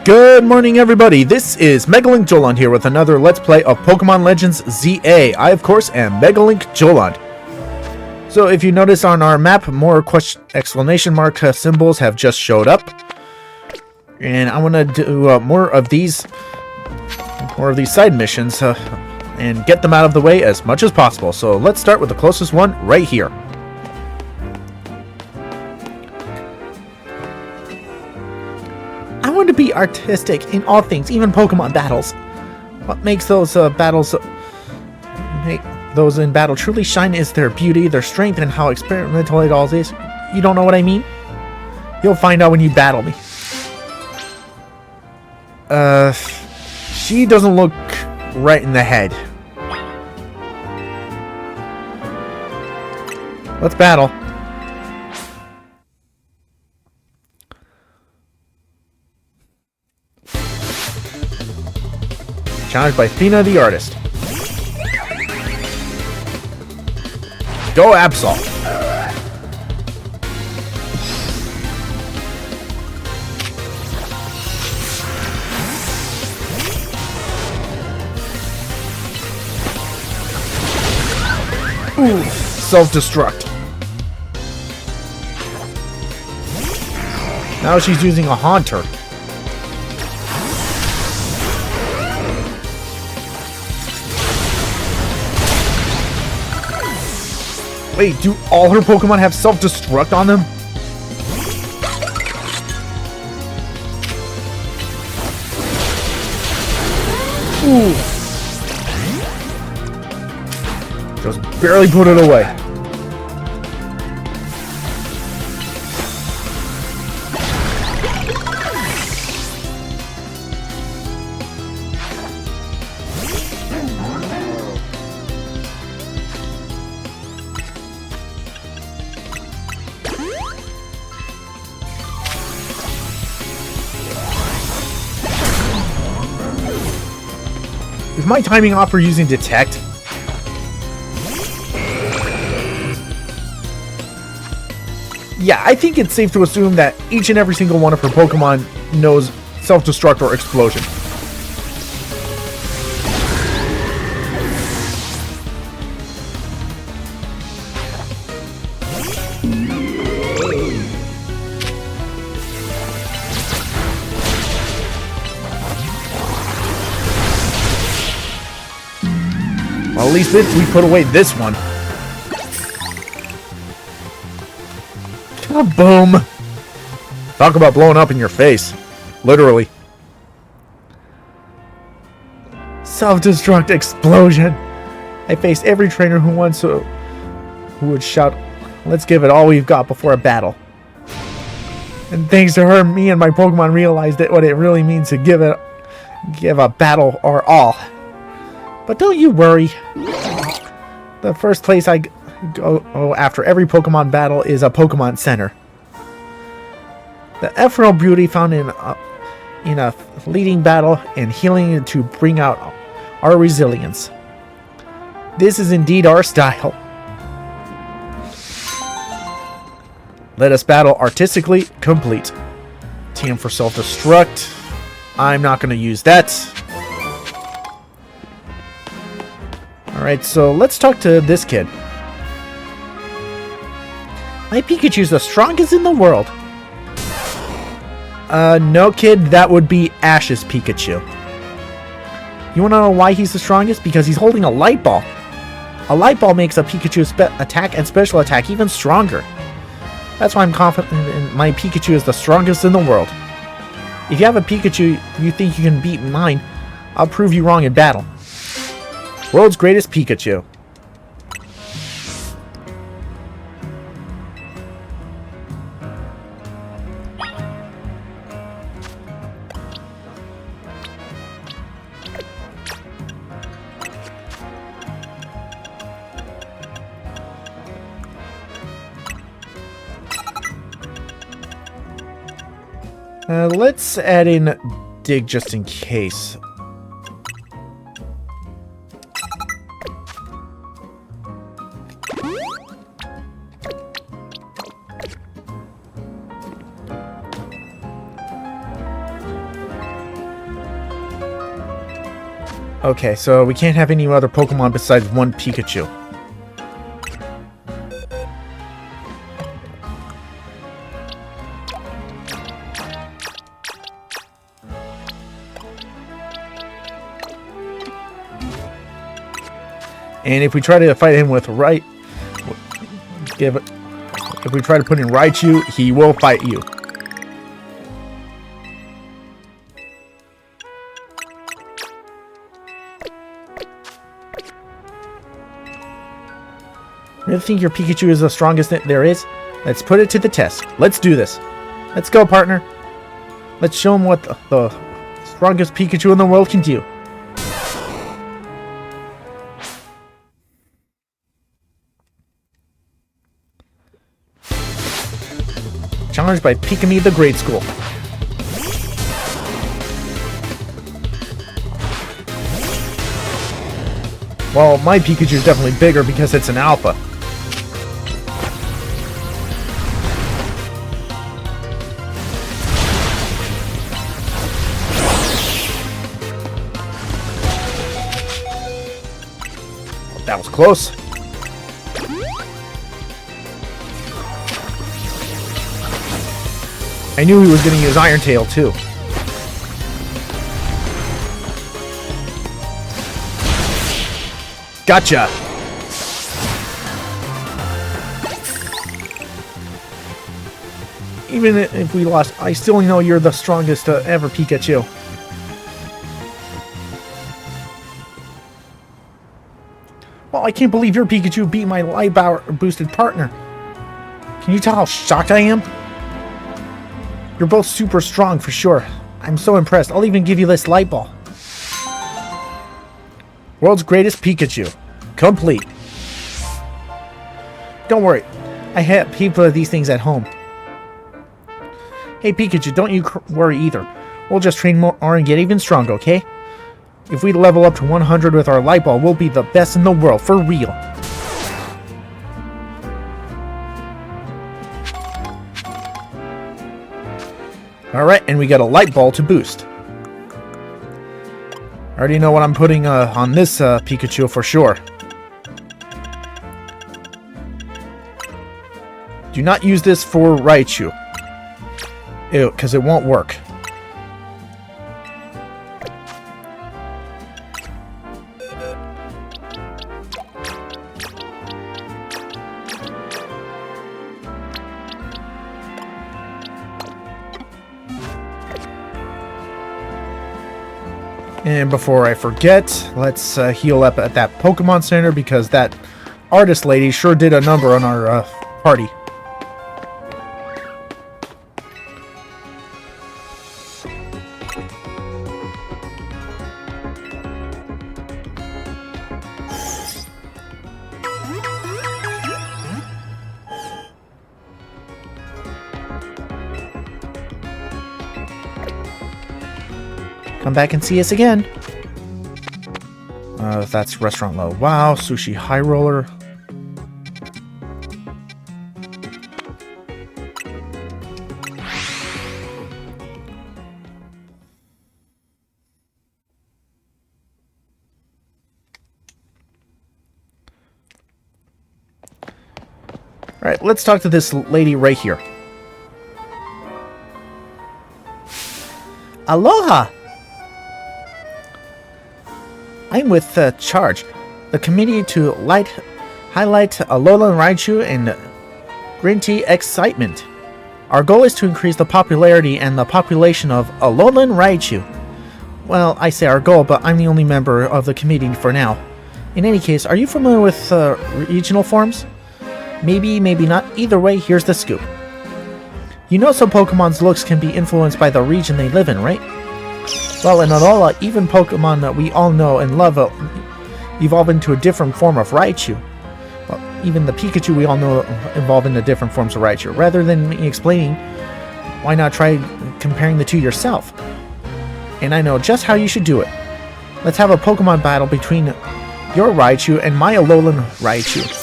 Good morning, everybody. This is MegaLinkJoland here with another Let's Play of Pokemon Legends ZA. I, of course, am MegaLinkJoland. So, if you notice on our map, more exclamation mark symbols have just showed up, and I want to do more of these side missions and get them out of the way as much as possible. So, let's start with the closest one right here. I want to be artistic in all things, even Pokemon battles. What makes those in battle truly shine is their beauty, their strength, and how experimental it all is. You don't know what I mean? You'll find out when you battle me. She doesn't look right in the head. Let's battle. Challenged by Fina the Artist. Go Absol. Ooh, self-destruct. Now she's using a Haunter. Wait, do all her Pokemon have self-destruct on them? Ooh. Just barely put it away. Is my timing off for using Detect? Yeah, I think it's safe to assume that each and every single one of her Pokemon knows Self-Destruct or Explosion. Well, at least we put away this one. Boom! Talk about blowing up in your face. Literally. Self-destruct explosion. I faced every trainer who would shout, "Let's give it all we've got before a battle." And thanks to her, me and my Pokemon realized what it really means to give a battle our all. But don't you worry. The first place I go after every Pokemon battle is a Pokemon Center. The ephemeral beauty found in a leading battle and healing to bring out our resilience. This is indeed our style. Let us battle artistically complete. TM for self-destruct. I'm not going to use that. Alright, so let's talk to this kid. My Pikachu's the strongest in the world. No kid, that would be Ash's Pikachu. You wanna know why he's the strongest? Because he's holding a light ball. A light ball makes a Pikachu's attack and special attack even stronger. That's why I'm confident my Pikachu is the strongest in the world. If you have a Pikachu you think you can beat mine, I'll prove you wrong in battle. World's greatest Pikachu. Let's add in Dig just in case. Okay, so we can't have any other Pokemon besides one Pikachu. And if we try to fight him with if we try to put in Raichu, he will fight you. Really think your Pikachu is the strongest that there is? Let's put it to the test. Let's do this. Let's go, partner. Let's show him what the strongest Pikachu in the world can do. Challenged by Pikami the Grade School. Well, my Pikachu is definitely bigger because it's an alpha. That was close. I knew he was going to use Iron Tail too. Gotcha! Even if we lost, I still know you're the strongest ever, Pikachu. Well, I can't believe your Pikachu beat my light power boosted partner. Can you tell how shocked I am? You're both super strong for sure. I'm so impressed. I'll even give you this light ball. World's greatest Pikachu. Complete. Don't worry. I have people of these things at home. Hey Pikachu, don't you worry either. We'll just train more and get even stronger, okay? If we level up to 100 with our light ball, we'll be the best in the world, for real. Alright, and we got a light ball to boost. I already know what I'm putting on this Pikachu for sure. Do not use this for Raichu. Ew, because it won't work. And before I forget, let's heal up at that Pokemon Center because that artist lady sure did a number on our party. Come back and see us again. That's Restaurant Low. Wow, Sushi High Roller. Alright, let's talk to this lady right here. Aloha! I'm with Charge, the committee to highlight Alolan Raichu and Green Tea excitement. Our goal is to increase the popularity and the population of Alolan Raichu. Well, I say our goal, but I'm the only member of the committee for now. In any case, are you familiar with regional forms? Maybe, maybe not. Either way, here's the scoop. You know some Pokemon's looks can be influenced by the region they live in, right? Well, in Alola, even Pokemon that we all know and love evolve into a different form of Raichu. Well, even the Pikachu we all know evolve into different forms of Raichu. Rather than me explaining, why not try comparing the two yourself? And I know just how you should do it. Let's have a Pokemon battle between your Raichu and my Alolan Raichu.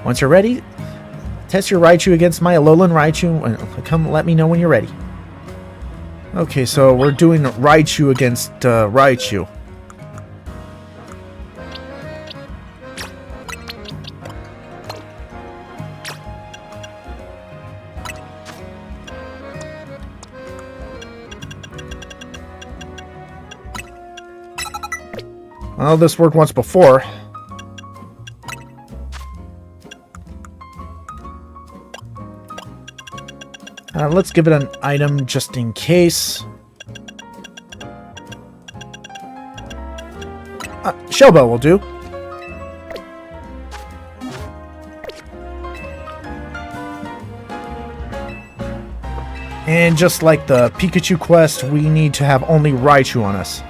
Once you're ready, test your Raichu against my Alolan Raichu and come let me know when you're ready. Okay, so we're doing Raichu against Raichu. Well, this worked once before. Let's give it an item just in case. Shellbell will do. And just like the Pikachu quest, we need to have only Raichu on us.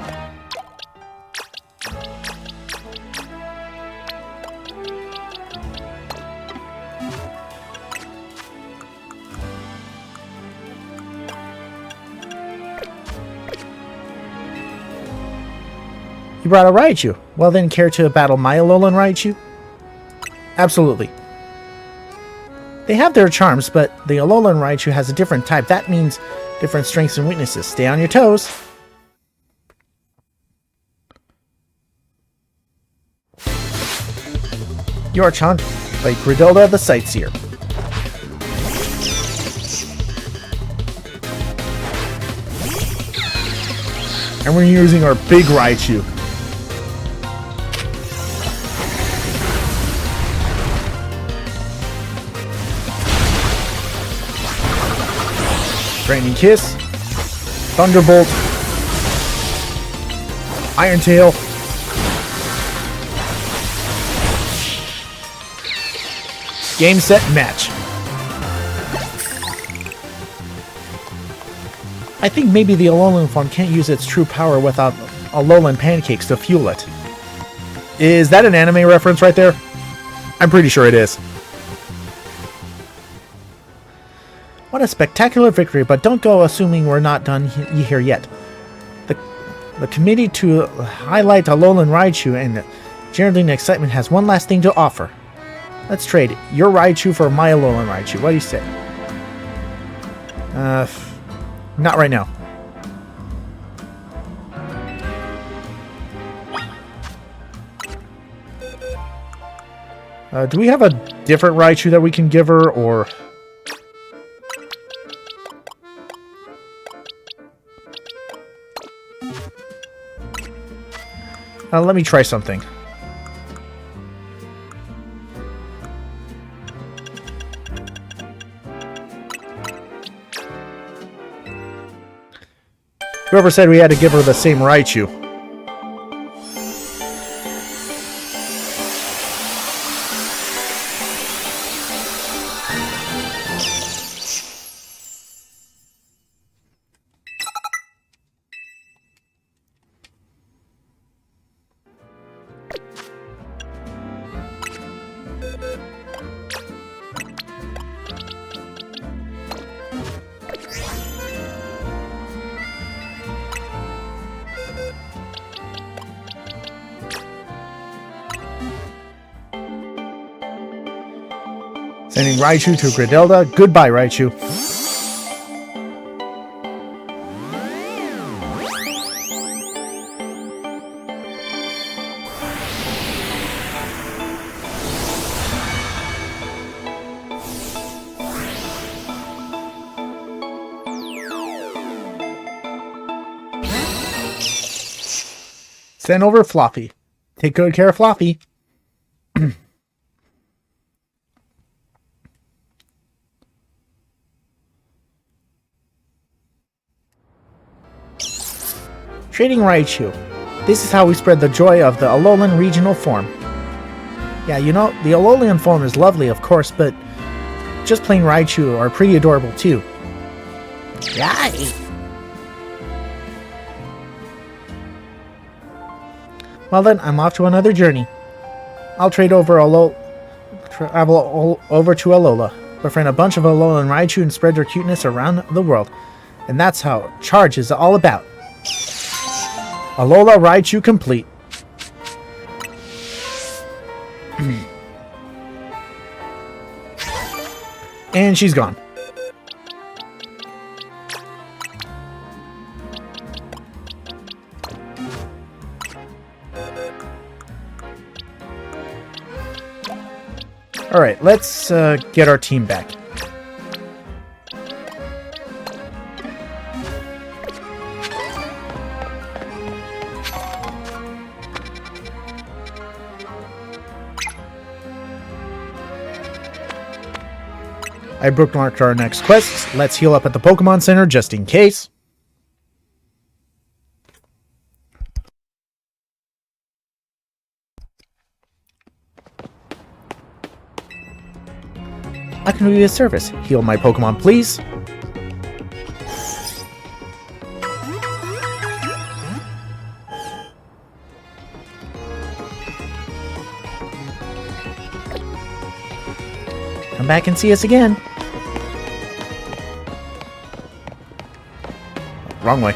You brought a Raichu. Well then, care to battle my Alolan Raichu? Absolutely. They have their charms, but the Alolan Raichu has a different type. That means different strengths and weaknesses. Stay on your toes. You are charmed by Gridilda the Sightseer. And we're using our big Raichu. Branding Kiss, Thunderbolt, Iron Tail, game, set, match. I think maybe the Alolan form can't use its true power without Alolan pancakes to fuel it. Is that an anime reference right there? I'm pretty sure it is. What a spectacular victory, but don't go assuming we're not done here yet. The committee to highlight Alolan Raichu and generating excitement has one last thing to offer. Let's trade your Raichu for my Alolan Raichu. What do you say? Not right now. Do we have a different Raichu that we can give her, or... let me try something. Whoever said we had to give her the same Raichu? Sending Raichu to Gridilda. Goodbye, Raichu. Send over Floppy. Take good care of Floppy. Trading Raichu. This is how we spread the joy of the Alolan regional form. Yeah, you know, the Alolan form is lovely, of course, but just plain Raichu are pretty adorable too. Yay! Well then, I'm off to another journey. I'll trade over travel over to Alola, befriend a bunch of Alolan Raichu and spread their cuteness around the world. And that's how Charge is all about. Alola Raichu complete. And she's gone. Alright, let's get our team back. I bookmarked our next quest. Let's heal up at the Pokemon Center just in case. I can do you a service. Heal my Pokemon, please. Come back and see us again. Wrong way.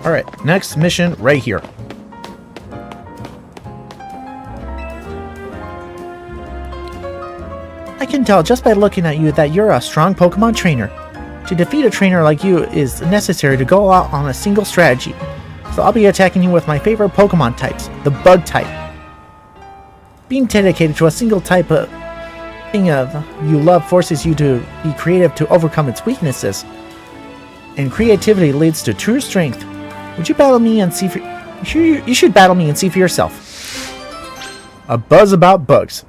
Alright, next mission right here. I can tell just by looking at you that you're a strong Pokemon trainer. To defeat a trainer like you is necessary to go out on a single strategy. So I'll be attacking you with my favorite Pokemon types, the Bug type. Being dedicated to a single type of thing you love forces you to be creative to overcome its weaknesses. And creativity leads to true strength. Would you battle me and see for... You should battle me and see for yourself. A buzz about bugs.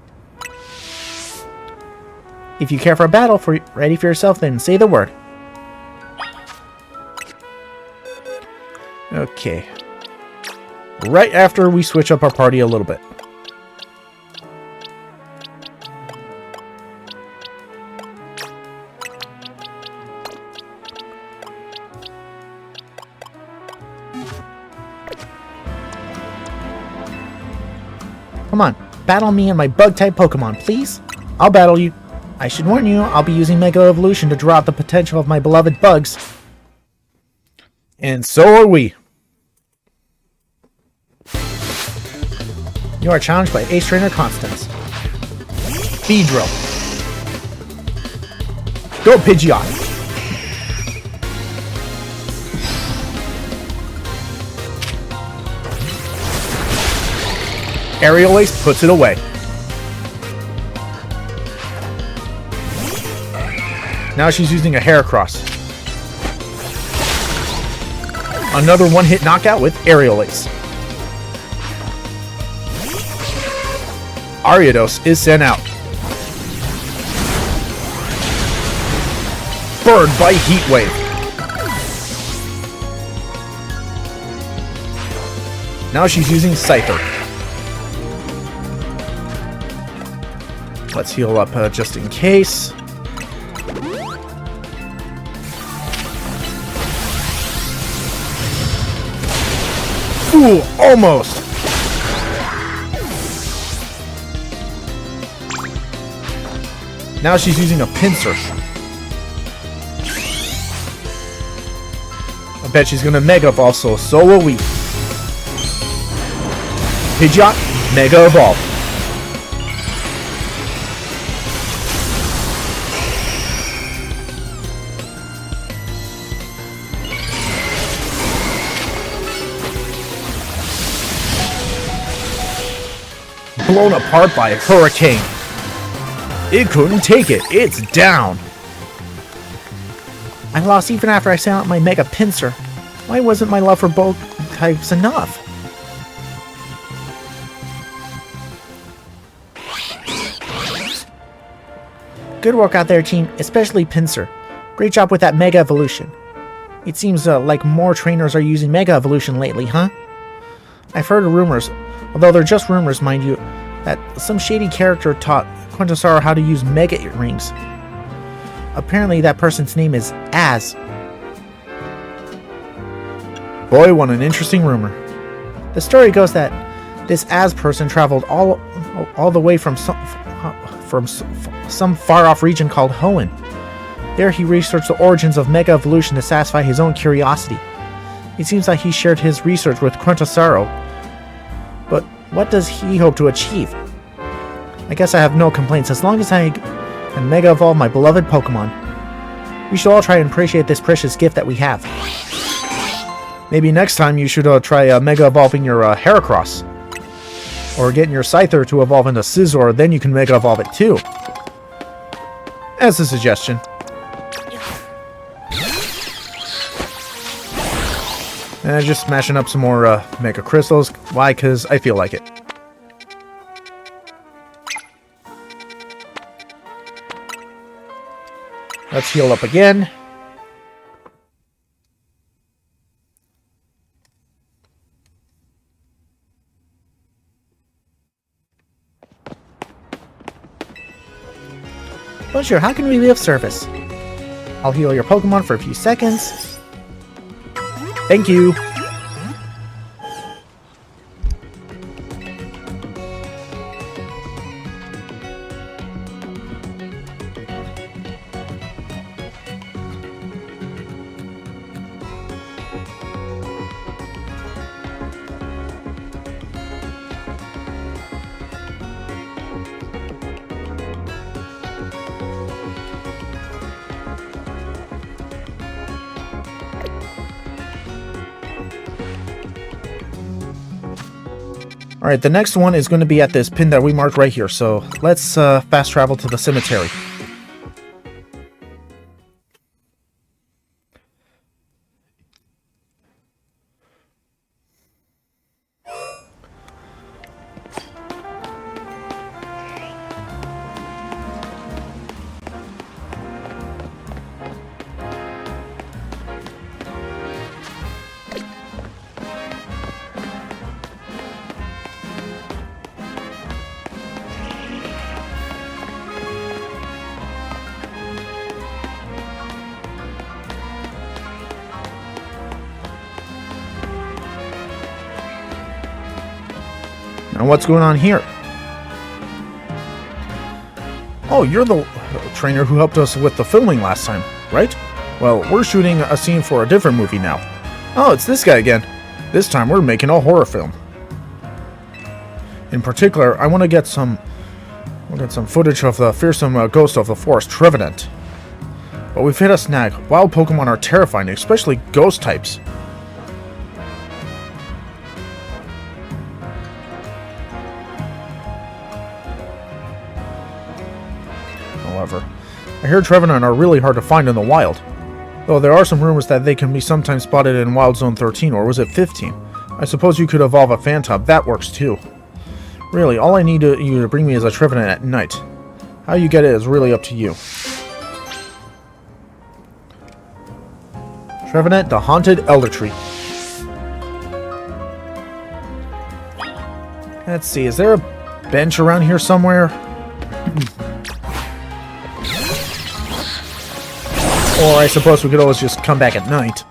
If you care for a battle, ready for yourself, then say the word. Okay. Right after we switch up our party a little bit. Come on, battle me and my Bug-type Pokemon, please. I'll battle you. I should warn you, I'll be using Mega Evolution to draw out the potential of my beloved bugs. And so are we. You are challenged by Ace Trainer Constance. Beedrill. Go Pidgeot. Aerial Ace puts it away. Now she's using a Heracross. Another one-hit knockout with Aerial Ace. Ariados is sent out. Burned by Heat Wave. Now she's using Scyther. Let's heal up just in case. Ooh, almost. Now she's using a Pinsir. I bet she's gonna Mega Evolve, so will we. Pidgeot, Mega Evolve. Blown apart by a hurricane. It couldn't take it. It's down. I lost even after I sent out my Mega Pinsir. Why wasn't my love for both types enough? Good work out there, team, especially Pinsir. Great job with that Mega Evolution. It seems like more trainers are using Mega Evolution lately, huh? I've heard rumors, although they're just rumors, mind you, that some shady character taught Quintessar how to use Mega Rings. Apparently that person's name is Az. Boy, what an interesting rumor. The story goes that this Az person traveled all the way from some far-off region called Hoenn. There he researched the origins of Mega Evolution to satisfy his own curiosity. It seems like he shared his research with Quintasaro, but what does he hope to achieve? I guess I have no complaints as long as I can Mega Evolve my beloved Pokemon. We should all try and appreciate this precious gift that we have. Maybe next time you should try Mega Evolving your Heracross. Or getting your Scyther to evolve into Scizor, then you can Mega Evolve it too. As a suggestion. And just smashing up some more Mega Crystals. Why? Because I feel like it. Let's heal up again. Bonjour, how can we be of service? I'll heal your Pokemon for a few seconds. Thank you. Alright, the next one is going to be at this pin that we marked right here, so let's fast travel to the cemetery. And what's going on here? Oh, you're the trainer who helped us with the filming last time, right? Well, we're shooting a scene for a different movie now. Oh, it's this guy again. This time we're making a horror film. In particular, I want to get some footage of the fearsome ghost of the forest, Trevenant. But we've hit a snag. Wild Pokemon are terrifying, especially ghost types. However, I hear Trevenant are really hard to find in the wild. Though there are some rumors that they can be sometimes spotted in Wild Zone 13, or was it 15? I suppose you could evolve a Phantom, that works too. Really, all I need you to bring me is a Trevenant at night. How you get it is really up to you. Trevenant, the Haunted Elder Tree. Let's see, is there a bench around here somewhere? Or I suppose we could always just come back at night.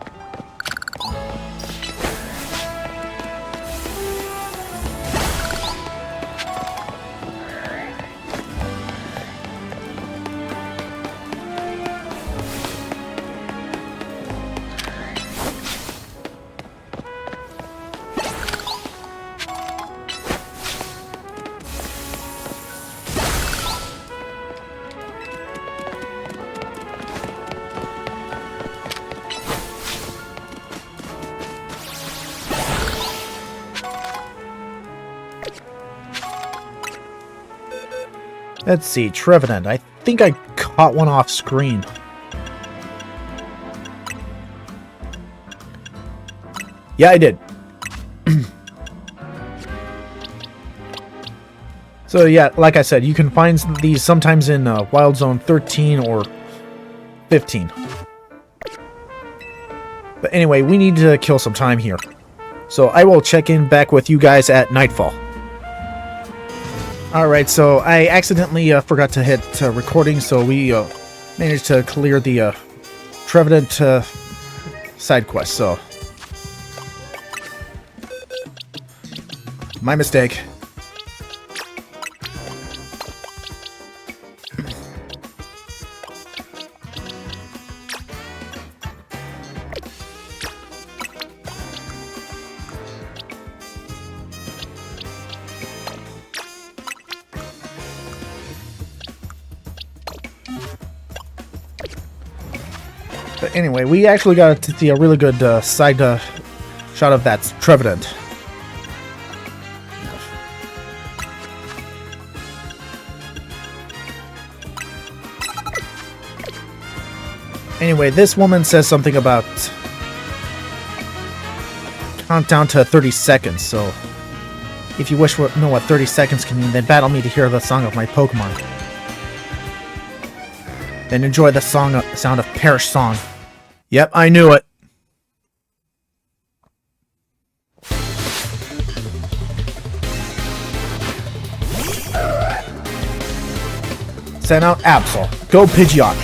Let's see, Trevenant. I think I caught one off screen. Yeah, I did. So yeah, like I said, you can find these sometimes in Wild Zone 13 or 15. But anyway, we need to kill some time here. So I will check in back with you guys at nightfall. Alright, so I accidentally forgot to hit recording, so we managed to clear the Trevenant side quest, so my mistake. But anyway, we actually got to see a really good side shot of that Trevenant. Anyway, this woman says something about countdown to 30 seconds, so if you wish to know what 30 seconds can mean, then battle me to hear the song of my Pokemon. Then enjoy the sound of Perish Song. Yep, I knew it. Send out Absol. Go Pidgeot.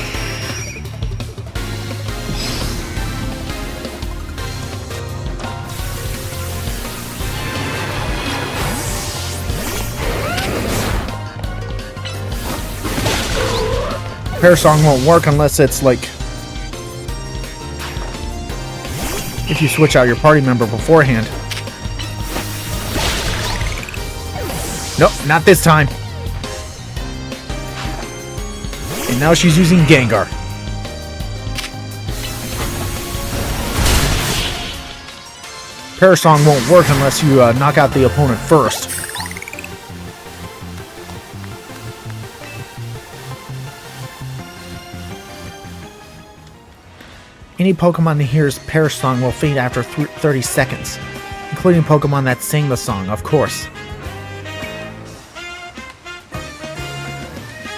Perish Song won't work unless it's like if you switch out your party member beforehand. Nope, not this time. And now she's using Gengar. Perish Song won't work unless you knock out the opponent first. Any Pokemon that hears Perish Song will faint after 30 seconds, including Pokemon that sing the song, of course.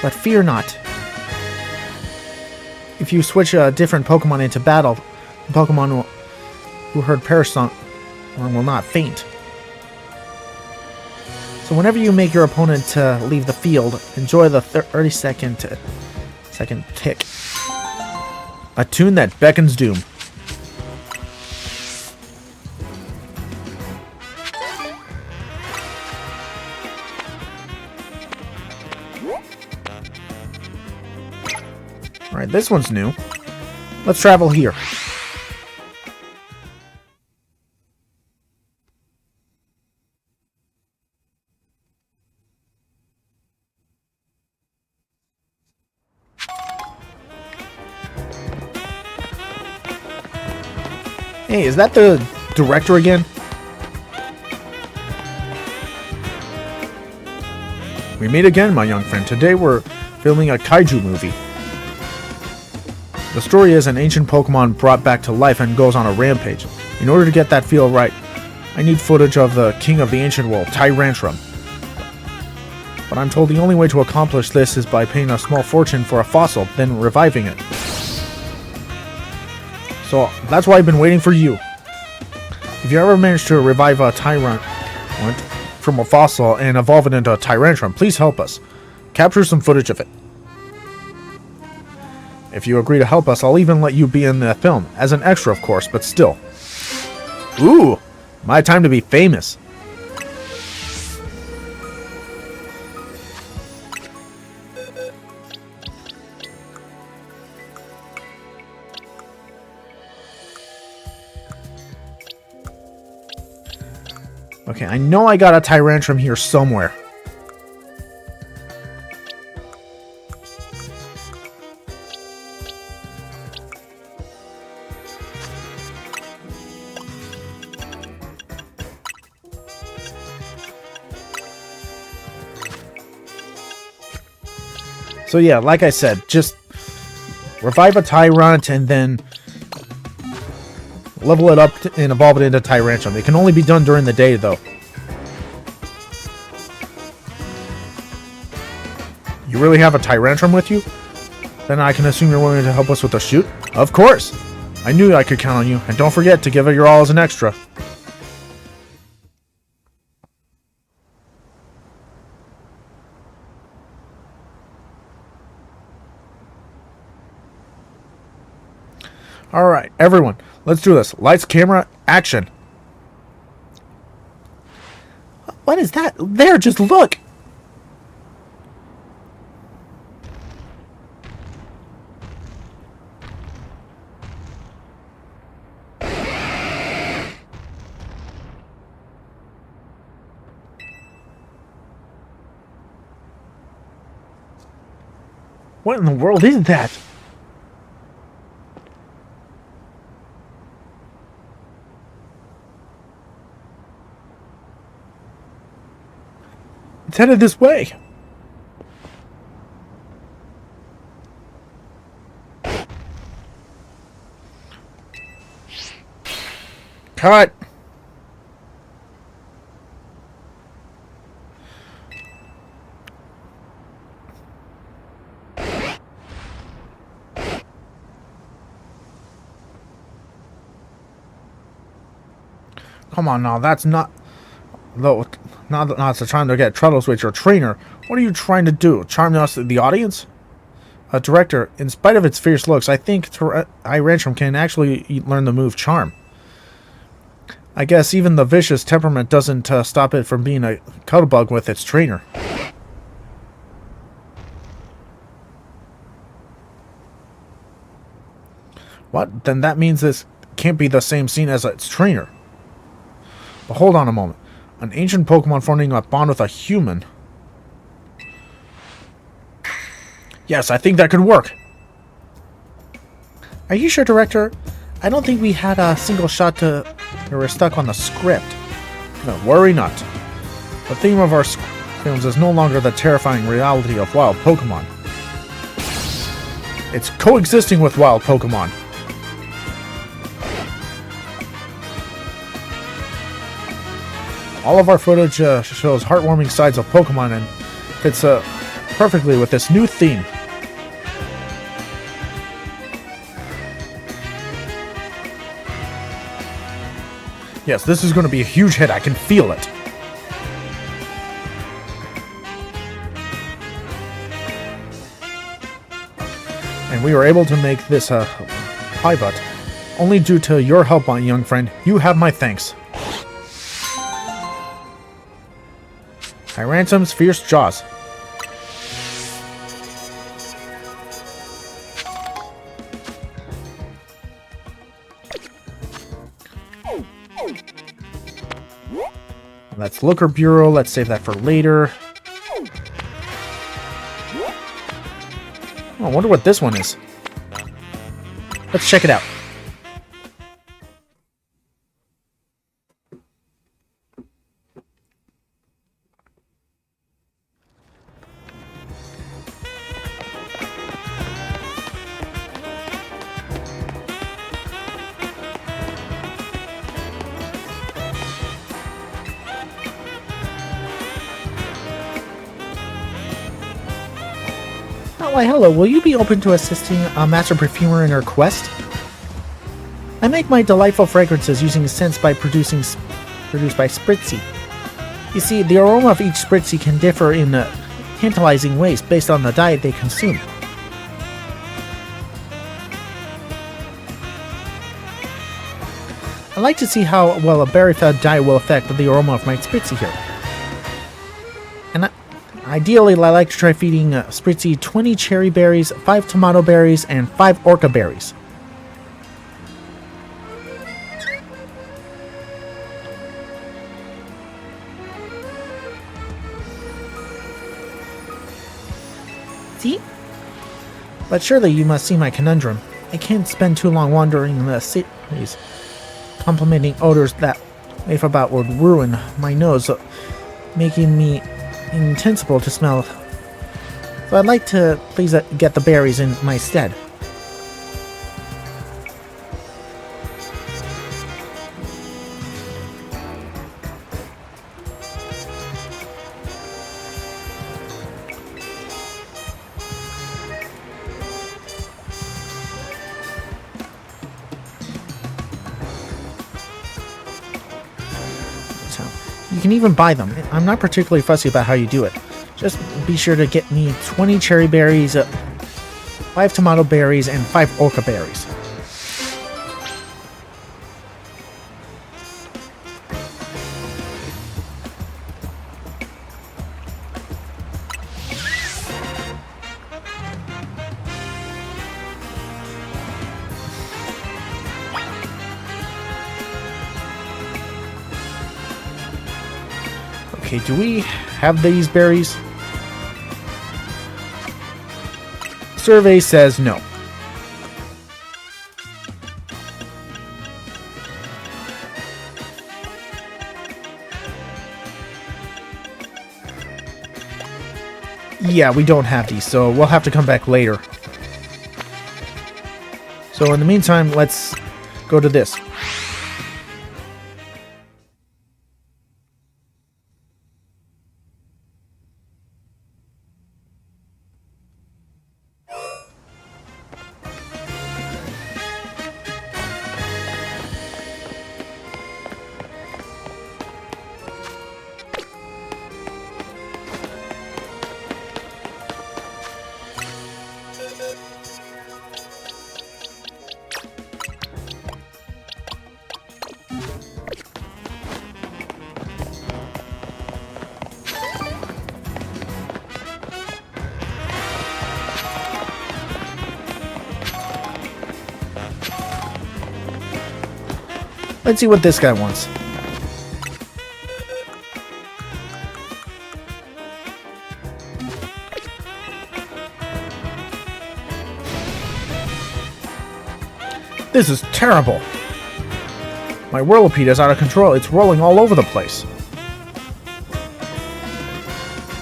But fear not. If you switch a different Pokemon into battle, the Pokemon who heard Perish Song will not faint. So whenever you make your opponent leave the field, enjoy the 30-second tick. A tune that beckons doom. Alright, this one's new. Let's travel here. Hey, is that the director again? We meet again, my young friend. Today we're filming a kaiju movie. The story is an ancient Pokemon brought back to life and goes on a rampage. In order to get that feel right, I need footage of the king of the ancient world, Tyrantrum. But I'm told the only way to accomplish this is by paying a small fortune for a fossil, then reviving it. So that's why I've been waiting for you. If you ever manage to revive a Tyrant from a fossil and evolve it into a Tyrantrum, please help us. Capture some footage of it. If you agree to help us, I'll even let you be in the film. As an extra, of course, but still. Ooh, my time to be famous. Okay, I know I got a Tyrantrum here somewhere. So yeah, like I said, just revive a Tyrant and then level it up and evolve it into Tyrantrum. It can only be done during the day, though. You really have a Tyrantrum with you? Then I can assume you're willing to help us with the shoot? Of course! I knew I could count on you, and don't forget to give it your all as an extra. Alright, everyone, let's do this. Lights, camera, action. What is that? There, just look! What in the world is that? It's headed this way. Cut. Come on now, that's not... Though, not trying to get troubles with your trainer. What are you trying to do? Charm us, the audience? Director, in spite of its fierce looks, I think Tyrantrum can actually learn the move Charm. I guess even the vicious temperament doesn't stop it from being a cuddlebug with its trainer. What? Then that means this can't be the same scene as its trainer. But hold on a moment. An ancient Pokemon forming a bond with a human. Yes, I think that could work. Are you sure, Director? I don't think we had a single shot to... We were stuck on the script. No, worry not. The theme of our films is no longer the terrifying reality of wild Pokemon. It's coexisting with wild Pokemon. All of our footage shows heartwarming sides of Pokemon and fits perfectly with this new theme. Yes, this is going to be a huge hit. I can feel it. And we were able to make this pivot only due to your help, my young friend. You have my thanks. Tyrantum's fierce jaws. That's Looker Bureau. Let's save that for later. Oh, I wonder what this one is. Let's check it out. Why, hello, will you be open to assisting a master perfumer in her quest? I make my delightful fragrances using scents produced by Spritzy. You see, the aroma of each Spritzy can differ in tantalizing ways based on the diet they consume. I'd like to see how well a berry-fed diet will affect the aroma of my Spritzy here. And ideally, I like to try feeding Spritzy 20 cherry berries, 5 tomato berries, and 5 orca berries. See? But surely you must see my conundrum. I can't spend too long wandering in the cities, complimenting odors that, if about, would ruin my nose, making me insensible to smell. So I'd like to please get the berries in my stead. You can even buy them. I'm not particularly fussy about how you do it. Just be sure to get me 20 cherry berries, 5 tomato berries, and 5 orca berries. Okay, do we have these berries? Survey says no. Yeah, we don't have these, so we'll have to come back later. So in the meantime, let's go to this. Let's see what this guy wants. This is terrible. My Whirlipede is out of control. It's rolling all over the place.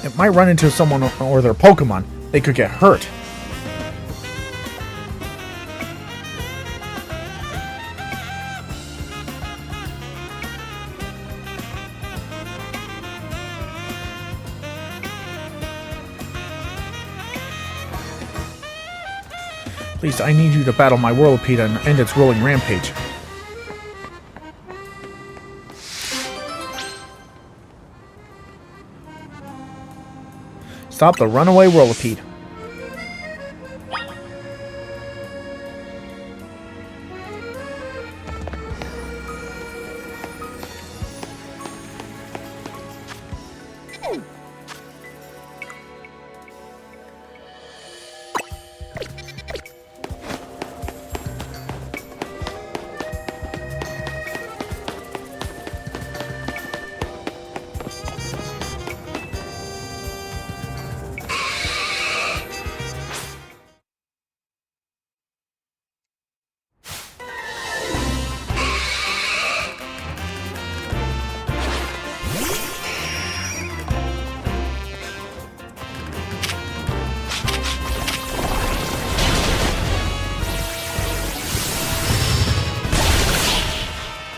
It might run into someone or their Pokemon. They could get hurt. Please, I need you to battle my Whirlipede and end its rolling rampage. Stop the runaway Whirlipede.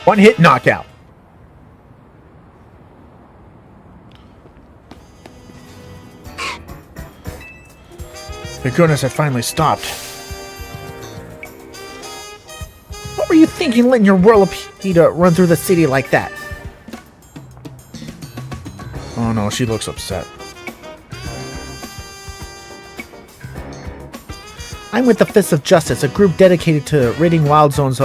One hit knockout. Thank goodness it finally stopped. What were you thinking letting your Whirlipede run through the city like that? Oh no, she looks upset. I'm with the Fists of Justice, a group dedicated to ridding wild zones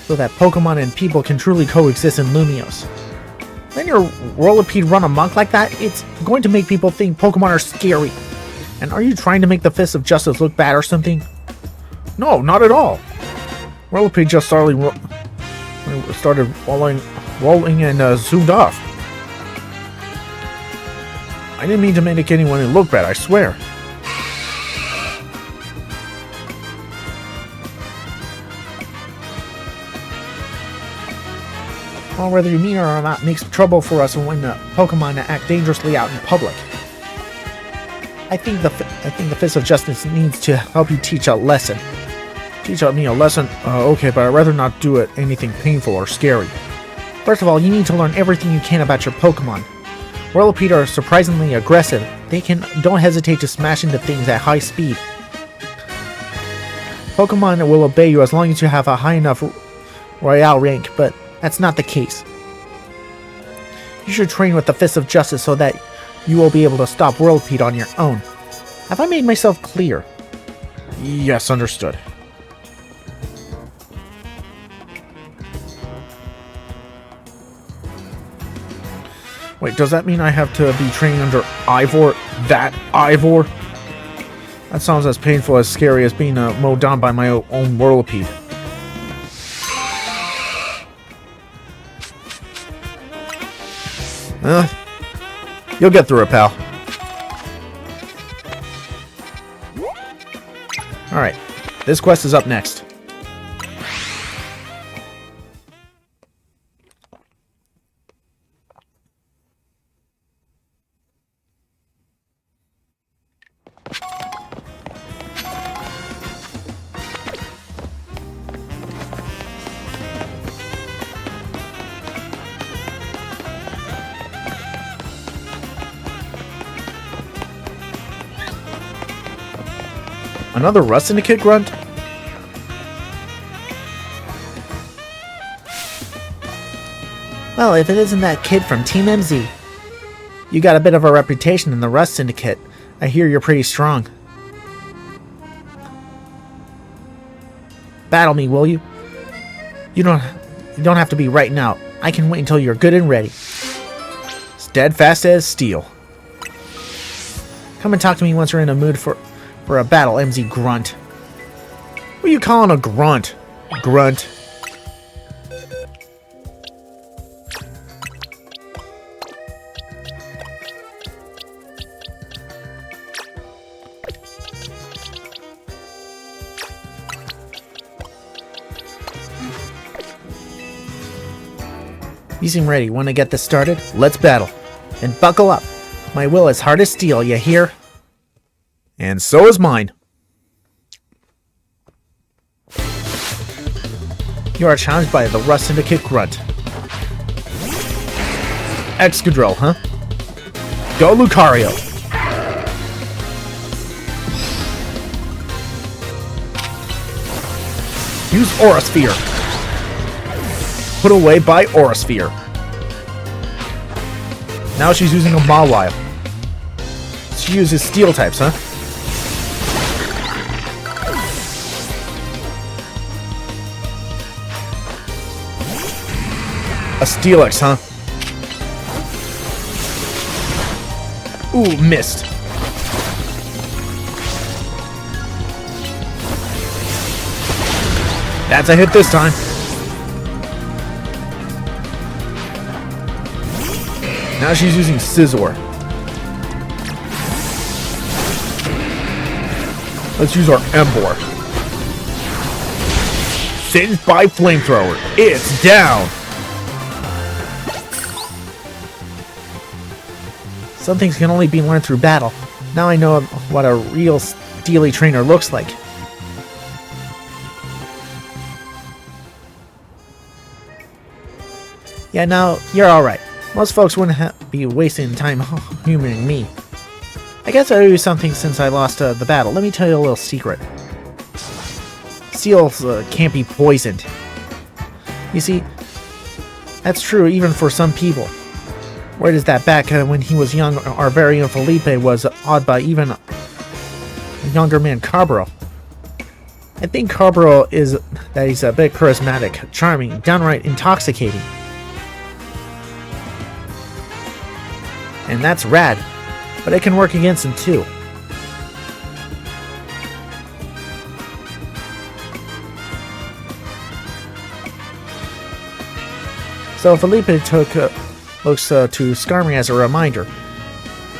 so that Pokemon and people can truly coexist in Lumiose. Letting your Whirlipede run amok like that, it's going to make people think Pokemon are scary. And are you trying to make the Fists of Justice look bad or something? No, not at all. Whirlipede just started rolling and zoomed off. I didn't mean to make anyone look bad, I swear. Well, whether you mean it or not makes trouble for us when Pokemon act dangerously out in public. I think the Fist of Justice needs to help you teach a lesson. Teach me a lesson? Okay, but I'd rather not do it anything painful or scary. First of all, you need to learn everything you can about your Pokemon. Whirlipede are surprisingly aggressive. Don't hesitate to smash into things at high speed. Pokemon will obey you as long as you have a high enough Royale rank, but that's not the case. You should train with the Fist of Justice so that you will be able to stop Whirlipede on your own. Have I made myself clear? Yes, understood. Wait, does that mean I have to be trained under Ivor? That Ivor? That sounds as painful as scary as being mowed down by my own Whirlipede. You'll get through it, pal. Alright, this quest is up next. Another Rust Syndicate grunt? Well, if it isn't that kid from Team MZ. You got a bit of a reputation in the Rust Syndicate. I hear you're pretty strong. Battle me, will you? You don't have to be right now. I can wait until you're good and ready. Steadfast as steel. Come and talk to me once you're in a mood for a battle, MZ grunt. What are you calling a grunt? Grunt. You seem ready. Want to get this started? Let's battle. And buckle up. My will is hard as steel, you hear? And so is mine. You are challenged by the Rust Syndicate grunt. Excadrill, huh? Go Lucario. Use Aura Sphere. Put away by Aura Sphere. Now she's using a Mawile. She uses Steel types, huh? A Steelix, huh? Ooh, missed. That's a hit this time. Now she's using Scizor. Let's use our Emboar. Singed by Flamethrower. It's down. Some things can only be learned through battle. Now I know what a real steely trainer looks like. Yeah, now you're alright. Most folks wouldn't be wasting time humoring me. I guess I owe you something since I lost the battle. Let me tell you a little secret. Seals can't be poisoned. You see, that's true even for some people. Where is that back when he was young, our very own Felipe was awed by even a younger man, Carborough. I think Carborough is that he's a bit charismatic, charming, downright intoxicating. And that's rad, but it can work against him too. So Felipe looks to Skarmory as a reminder.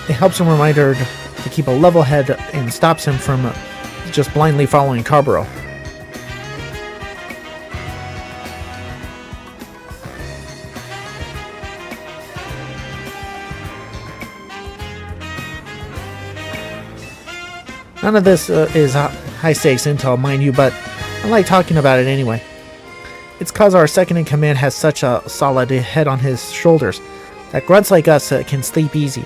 It helps him remind her to keep a level head and stops him from just blindly following Carborough. None of this is high stakes intel, mind you, but I like talking about it anyway. It's cause our second in command has such a solid head on his shoulders that grunts like us can sleep easy.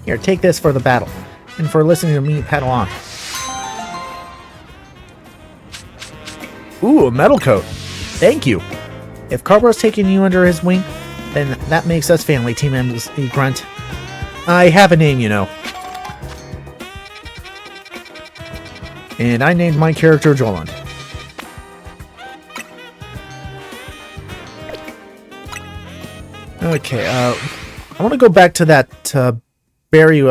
Here, take this for the battle, and for listening to me paddle on. Ooh, a metal coat. Thank you. If Carborough's taking you under his wing, then that makes us family, Team MZ grunt. I have a name, you know. And I named my character Joland. Okay, I want to go back to that berry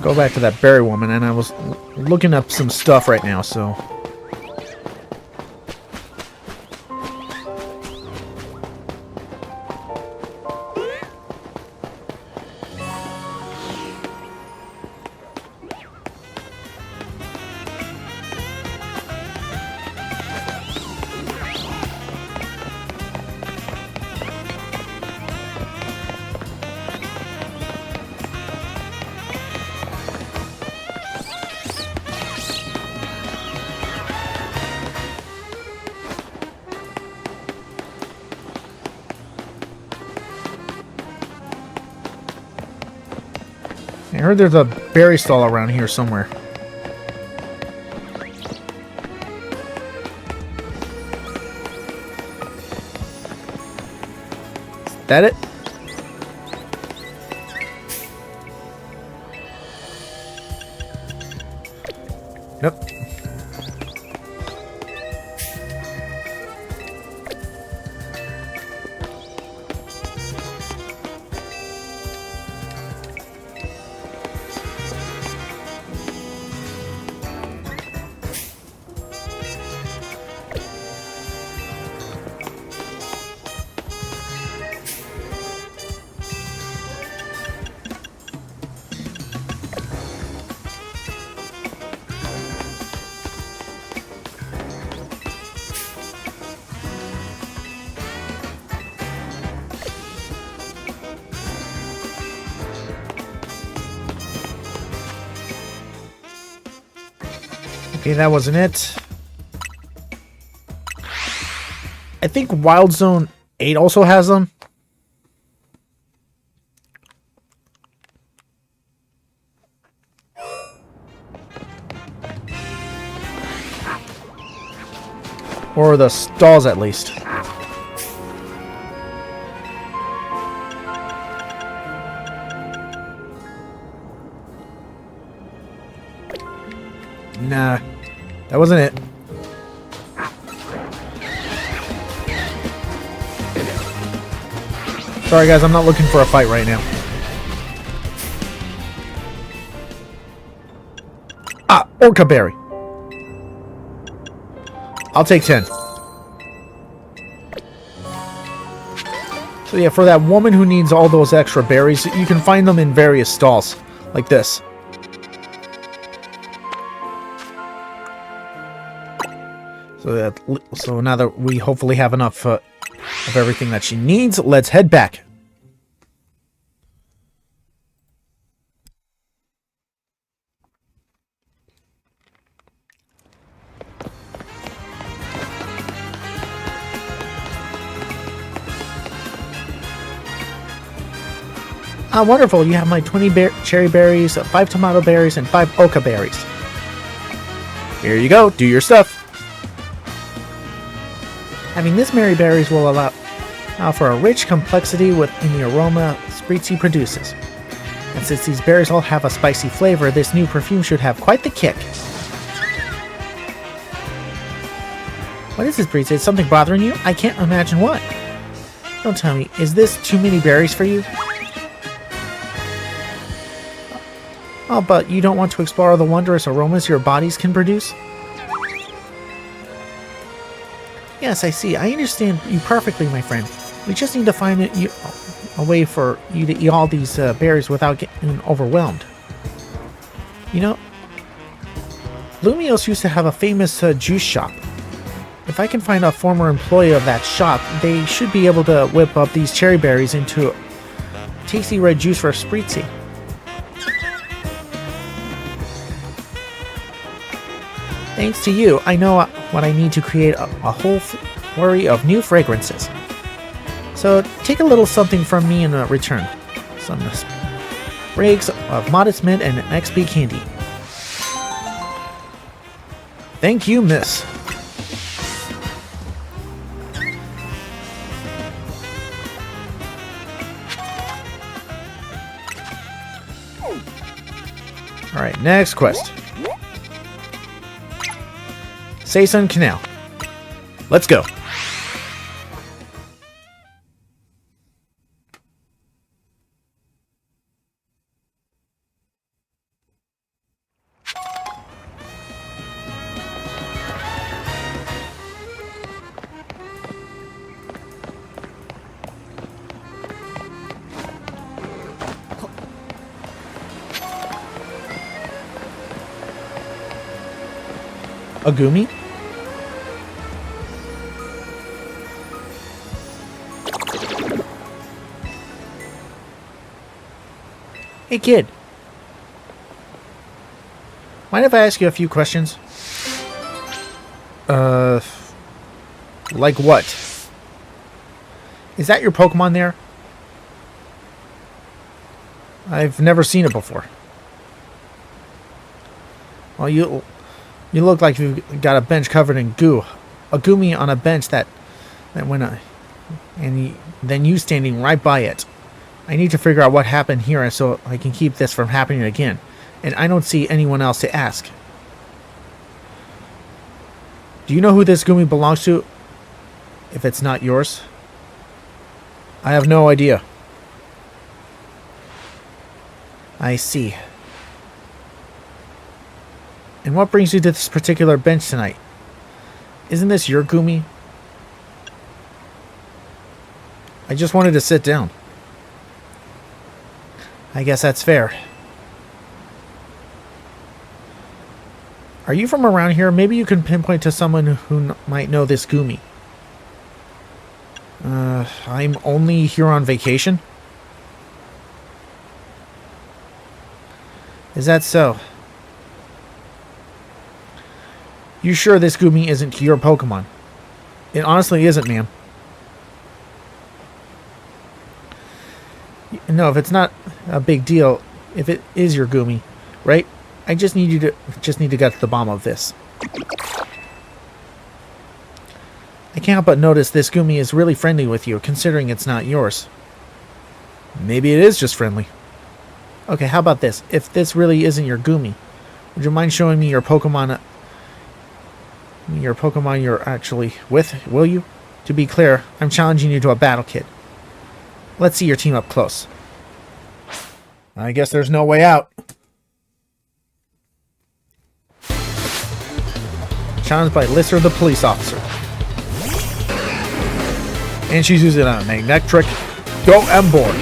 Go back to that berry woman, and I was looking up some stuff right now, so... I heard there's a berry stall around here somewhere. Is that it? Nope. Okay, that wasn't it. I think Wild Zone 8 also has them. Or the stalls, at least. Nah, that wasn't it. Sorry guys, I'm not looking for a fight right now. Ah, Orca Berry. I'll take 10. So yeah, for that woman who needs all those extra berries, you can find them in various stalls, like this. So now that we hopefully have enough of everything that she needs, let's head back. Ah, wonderful. You have my 20 cherry berries, 5 tomato berries, and 5 oca berries. Here you go. Do your stuff. Having this many berries will allow for a rich complexity within the aroma Spritzy produces. And since these berries all have a spicy flavor, this new perfume should have quite the kick. What is this, Spritzy? Is something bothering you? I can't imagine what. Don't tell me. Is this too many berries for you? Oh, but you don't want to explore the wondrous aromas your bodies can produce? Yes, I see. I understand you perfectly, my friend. We just need to find a way for you to eat all these berries without getting overwhelmed. You know, Lumiose used to have a famous juice shop. If I can find a former employee of that shop, they should be able to whip up these cherry berries into tasty red juice for Spritzy. Thanks to you, I know what I need to create a whole flurry of new fragrances. So take a little something from me in return. Some sprigs of modest mint and an XP candy. Thank you, miss. Alright, next quest. Saysun Canal. Let's go. A Gumi? Hey kid. Mind if I ask you a few questions? Like what? Is that your Pokemon there? I've never seen it before. Well, you look like you've got a bench covered in goo. A Gumi on a bench that went on, and then you standing right by it. I need to figure out what happened here so I can keep this from happening again. And I don't see anyone else to ask. Do you know who this Gumi belongs to? If it's not yours? I have no idea. I see. And what brings you to this particular bench tonight? Isn't this your Gumi? I just wanted to sit down. I guess that's fair. Are you from around here? Maybe you can pinpoint to someone who might know this Gumi. I'm only here on vacation? Is that so? You sure this Gumi isn't your Pokemon? It honestly isn't, ma'am. No, if it's not a big deal, if it is your Gumi, right? I just need to get to the bottom of this. I can't help but notice this Gumi is really friendly with you, considering it's not yours. Maybe it is just friendly. Okay, how about this? If this really isn't your Gumi, would you mind showing me your Pokemon you're actually with, will you? To be clear, I'm challenging you to a battle, kid. Let's see your team up close. I guess there's no way out. Challenged by Lister the police officer. And she's using a magnetic trick. Go Emboar.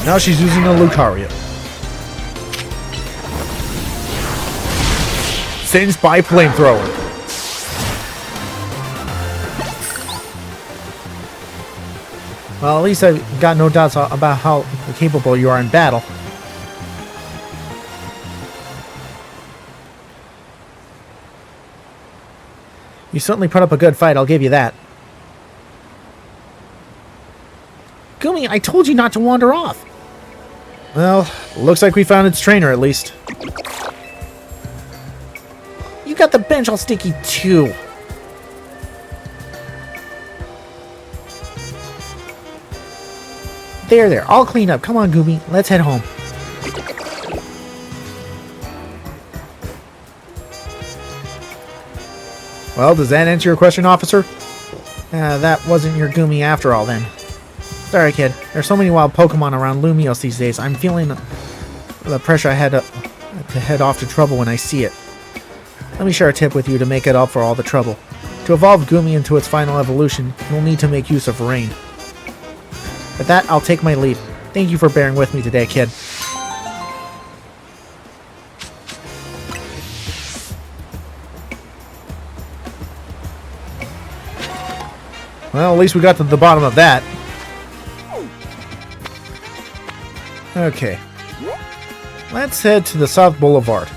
Now she's using a Lucario. Singed by Flamethrower. Well, at least I've got no doubts about how capable you are in battle. You certainly put up a good fight, I'll give you that. Gumi, I told you not to wander off. Well, looks like we found its trainer at least. You got the bench all sticky too. There, all cleaned up. Come on, Gumi, let's head home. Well, does that answer your question, officer? That wasn't your Gumi after all, then. Sorry, kid. There's so many wild Pokemon around Lumiose these days. I'm feeling the pressure I had to head off to trouble when I see it. Let me share a tip with you to make it up for all the trouble. To evolve Gumi into its final evolution, you'll need to make use of rain. With that, I'll take my leave. Thank you for bearing with me today, kid. Well, at least we got to the bottom of that. Okay. Let's head to the South Boulevard.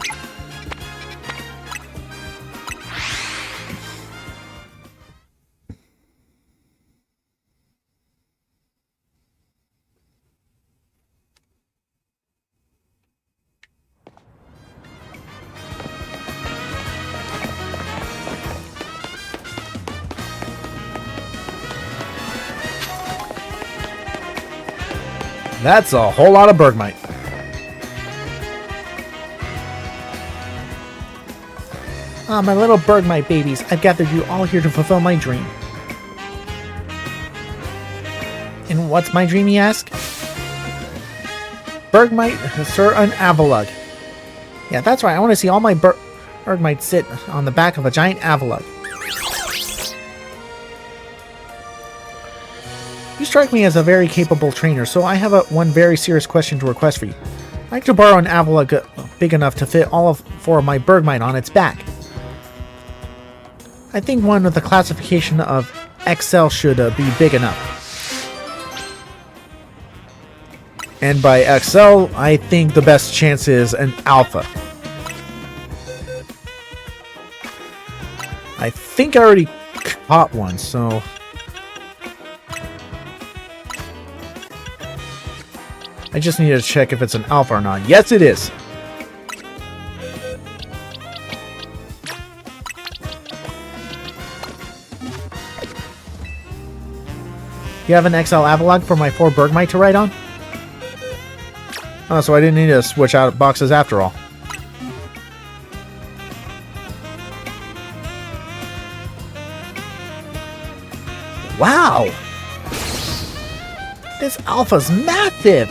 That's a whole lot of Bergmite. Ah, my little Bergmite babies, I've gathered you all here to fulfill my dream. And what's my dream, you ask? Bergmite, Sir, an Avalugg. Yeah, that's right, I want to see all my Bergmite sit on the back of a giant Avalugg. strike me as a very capable trainer, so I have one very serious question to request for you. I'd like to borrow an Avalugg big enough to fit all of 4 of my Bergmite on its back. I think one with the classification of XL should be big enough. And by XL, I think the best chance is an Alpha. I think I already caught one, so... I just need to check if it's an Alpha or not. Yes, it is! You have an XL Avalugg for my 4 Bergmite to ride on? Oh, so I didn't need to switch out boxes after all. Wow! This Alpha's massive!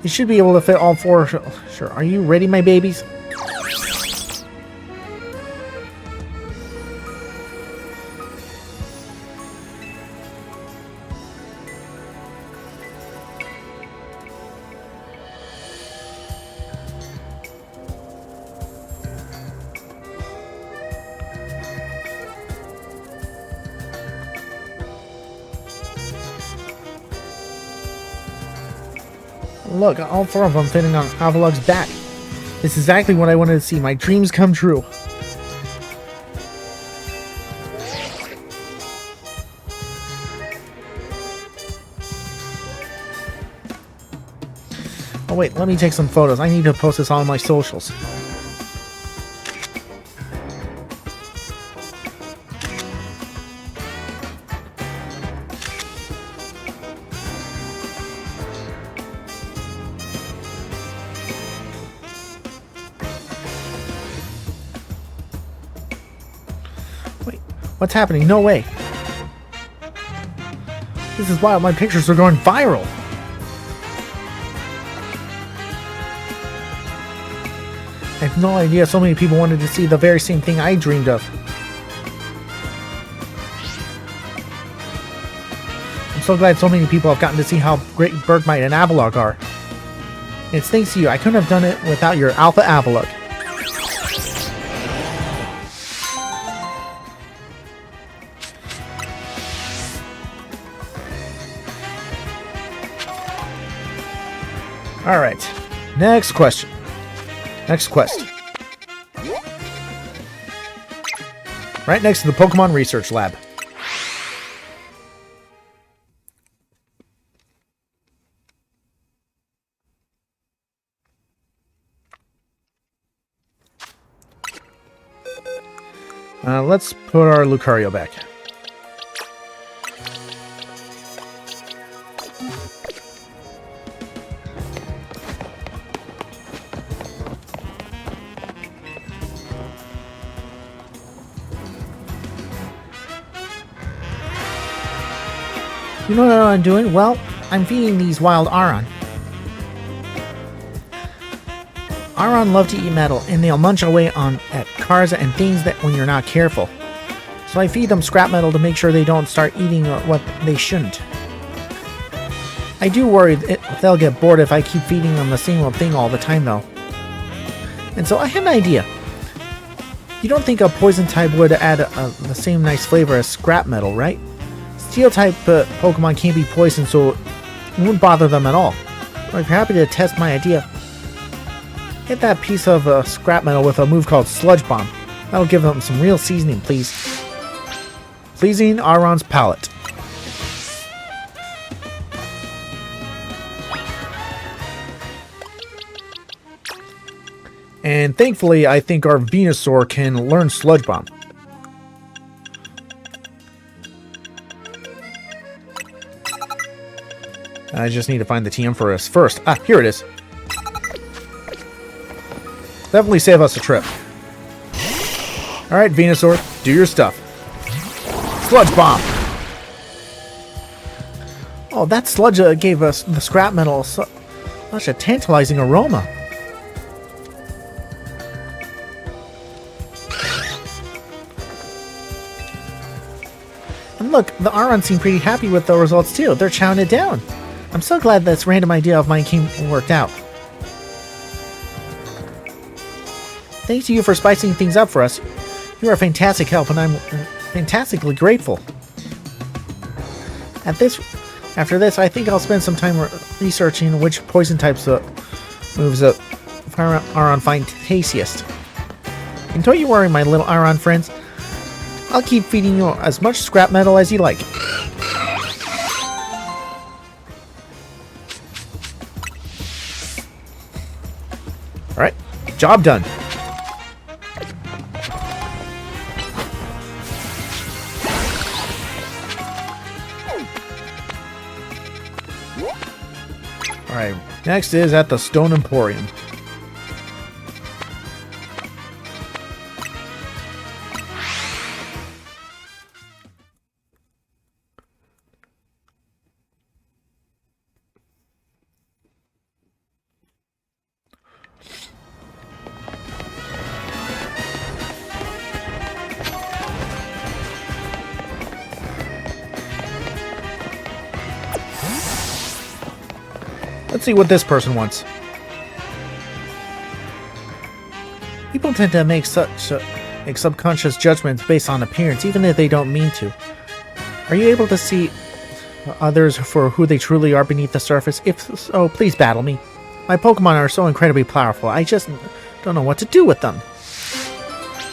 You should be able to fit all 4. Sure. Are you ready, my babies? Look, all 4 of them fitting on Avalugg's back. This is exactly what I wanted to see. My dreams come true. Oh wait, let me take some photos. I need to post this on my socials. What's happening? No way. This is wild. My pictures are going viral. I have no idea so many people wanted to see the very same thing I dreamed of. I'm so glad so many people have gotten to see how great Bergmite and Avalugg are. And it's thanks to you. I couldn't have done it without your Alpha Avalugg. Alright, next question. Next quest. Right next to the Pokemon Research Lab. Let's put our Lucario back. You know what I'm doing? Well, I'm feeding these wild Aron. Aron love to eat metal, and they'll munch away at cars and things that when you're not careful. So I feed them scrap metal to make sure they don't start eating what they shouldn't. I do worry they'll get bored if I keep feeding them the same old thing all the time though. And so I have an idea. You don't think a poison type would add the same nice flavor as scrap metal, right? Steel type Pokemon can't be poisoned, so it won't bother them at all. But if you're happy to test my idea, hit that piece of scrap metal with a move called Sludge Bomb. That'll give them some real seasoning, please. Pleasing Aron's palate. And thankfully, I think our Venusaur can learn Sludge Bomb. I just need to find the TM for us first. Ah, here it is. Definitely save us a trip. Alright, Venusaur, do your stuff. Sludge Bomb! Oh, that sludge gave us the scrap metal such a tantalizing aroma. look, the Aron seem pretty happy with the results too. They're chowing it down. I'm so glad this random idea of mine worked out. Thanks to you for spicing things up for us. You are a fantastic help, and I'm fantastically grateful. After this, I think I'll spend some time researching which poison types moves Aron find tastiest. And don't you worry, my little Aron friends. I'll keep feeding you as much scrap metal as you like. Alright, job done. Alright, next is at the Stone Emporium. Let's see what this person wants. People tend to make subconscious judgments based on appearance, even if they don't mean to. Are you able to see others for who they truly are beneath the surface? If so, please battle me. My Pokemon are so incredibly powerful, I just don't know what to do with them.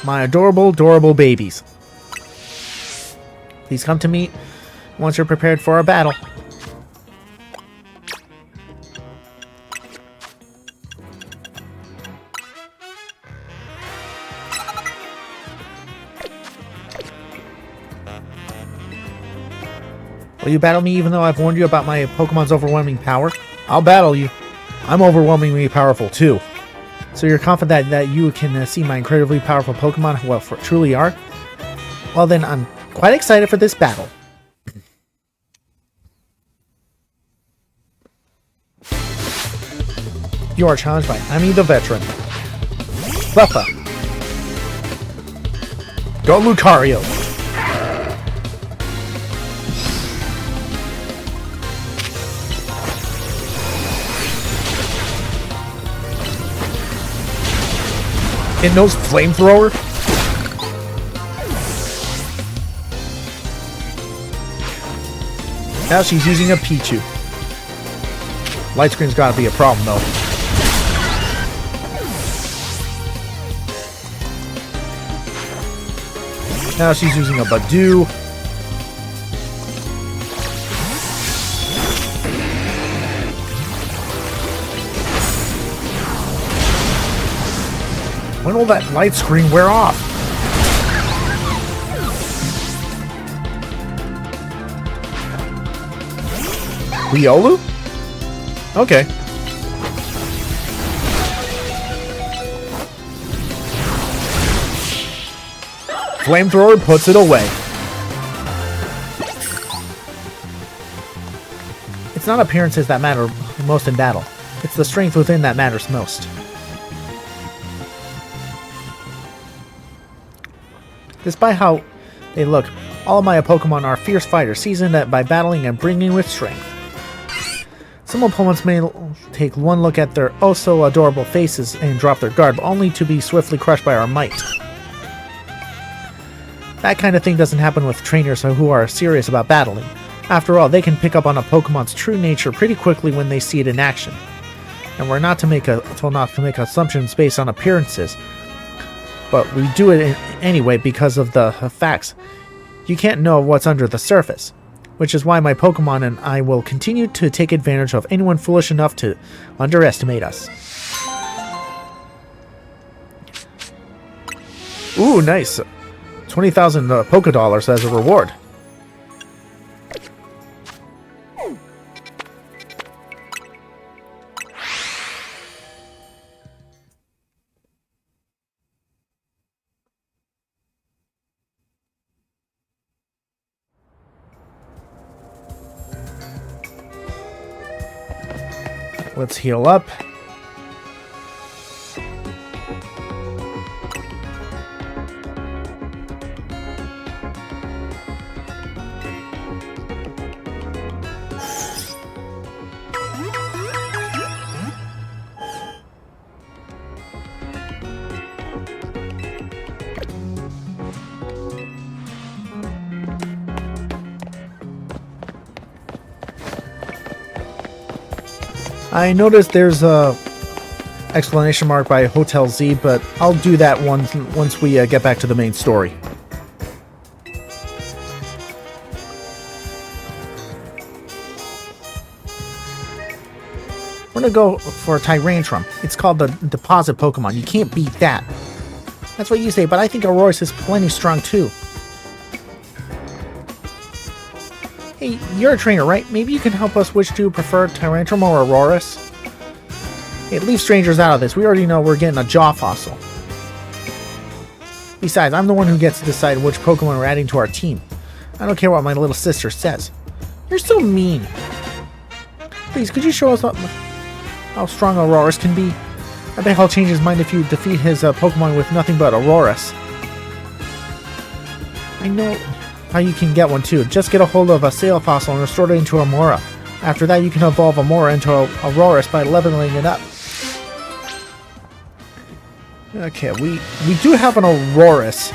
My adorable babies. Please come to me once you're prepared for a battle. Will you battle me even though I've warned you about my Pokemon's overwhelming power? I'll battle you. I'm overwhelmingly powerful too. So you're confident that you can see my incredibly powerful Pokemon who truly are? Well then, I'm quite excited for this battle. You are challenged by Ami the Veteran. Buffa. Go Lucario. It knows Flamethrower? Now she's using a Pichu. Light screen's gotta be a problem though. Now she's using a Badoo. When will that light screen wear off? Riolu? Okay. Flamethrower puts it away. It's not appearances that matter most in battle. It's the strength within that matters most. Despite how they look, all of my Pokemon are fierce fighters, seasoned by battling and bringing with strength. Some opponents may take one look at their oh-so-adorable faces and drop their guard, only to be swiftly crushed by our might. That kind of thing doesn't happen with trainers who are serious about battling. After all, they can pick up on a Pokemon's true nature pretty quickly when they see it in action. And we're not to make assumptions based on appearances, but we do it anyway because of the facts. You can't know what's under the surface, which is why my Pokemon and I will continue to take advantage of anyone foolish enough to underestimate us. Ooh, nice. 20,000 Pokedollars as a reward. Let's heal up. I noticed there's a exclamation mark by Hotel Z, but I'll do that once we get back to the main story. We're gonna go for a Tyrantrum. It's called the Deposit Pokemon. You can't beat that. That's what you say, but I think Auroras is plenty strong too. Hey, you're a trainer, right? Maybe you can help us which to prefer, Tyrantrum or Auroras? Hey, leave strangers out of this. We already know we're getting a Jaw Fossil. Besides, I'm the one who gets to decide which Pokemon we're adding to our team. I don't care what my little sister says. You're so mean. Please, could you show us how strong Auroras can be? I bet he'll change his mind if you defeat his Pokemon with nothing but Auroras. I know how you can get one too. Just get a hold of a Sail Fossil and restore it into a Mora. After that, you can evolve a Mora into a Auroras by leveling it up. Okay, we do have an Auroras.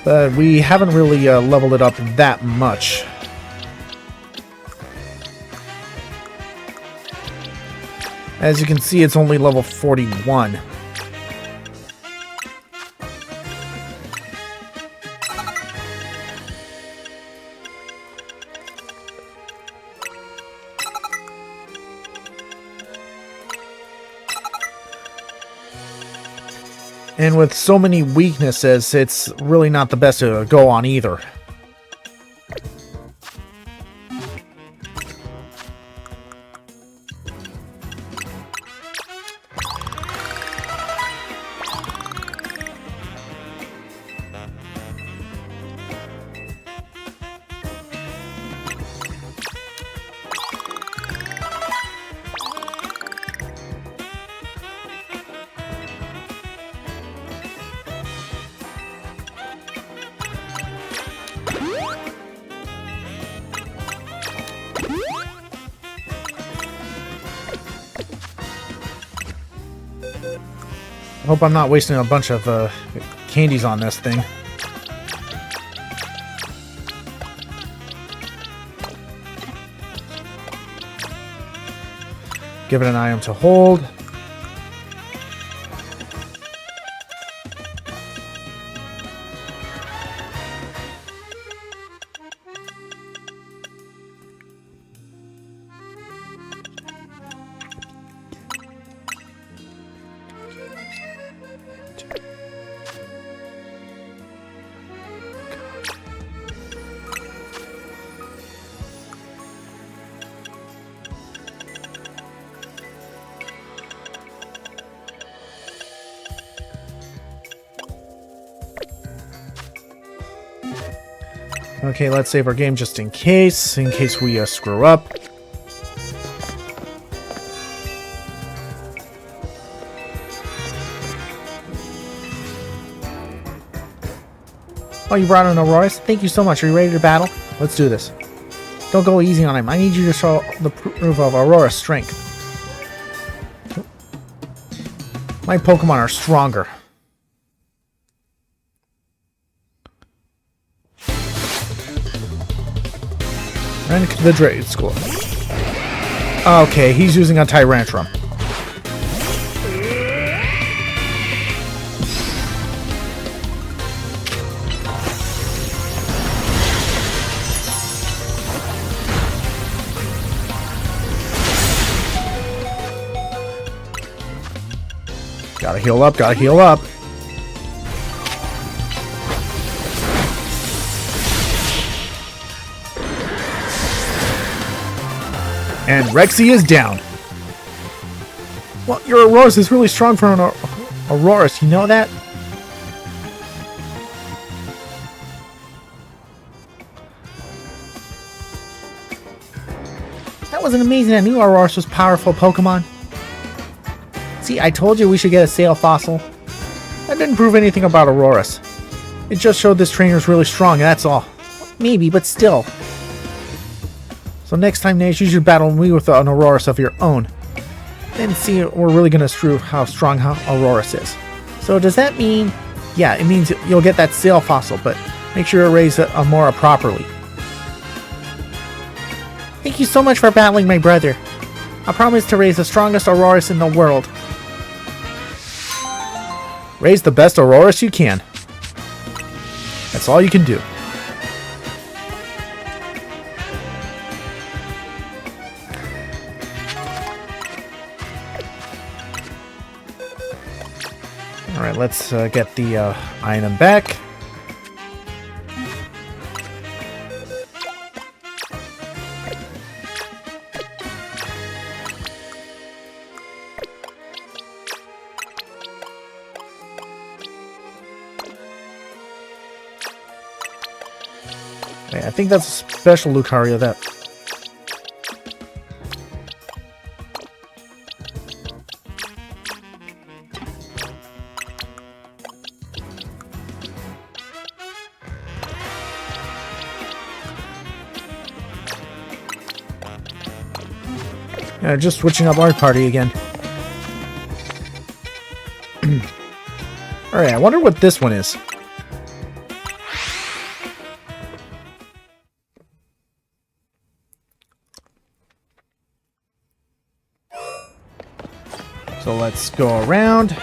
But we haven't really leveled it up that much. As you can see, it's only level 41. And with so many weaknesses, it's really not the best to go on either. I hope I'm not wasting a bunch of candies on this thing. Give it an item to hold. Okay, let's save our game just in case we screw up. Oh, you brought in Auroras? Thank you so much. Are you ready to battle? Let's do this. Don't go easy on him. I need you to show the proof of Aurora's strength. My Pokemon are stronger. And the Drade School. Okay, he's using a Tyrantrum. Gotta heal up, gotta heal up. And Rexy is down. Well, your Auroras is really strong for an Auroras, you know that? That wasn't amazing. I knew Auroras was powerful Pokemon. See, I told you we should get a Sail Fossil. That didn't prove anything about Auroras. It just showed this trainer's really strong, that's all. Maybe, but still. So next time, Nash, you should battle me with an Auroras of your own. Then see, we're really going to prove how strong Auroras is. So does that mean... Yeah, it means you'll get that Sail Fossil, but make sure you raise a Mora properly. Thank you so much for battling my brother. I promise to raise the strongest Auroras in the world. Raise the best Auroras you can. That's all you can do. Alright, let's get the item back. I think that's a special Lucario that... just switching up our party again. Alright, I wonder what this one is. So let's go around.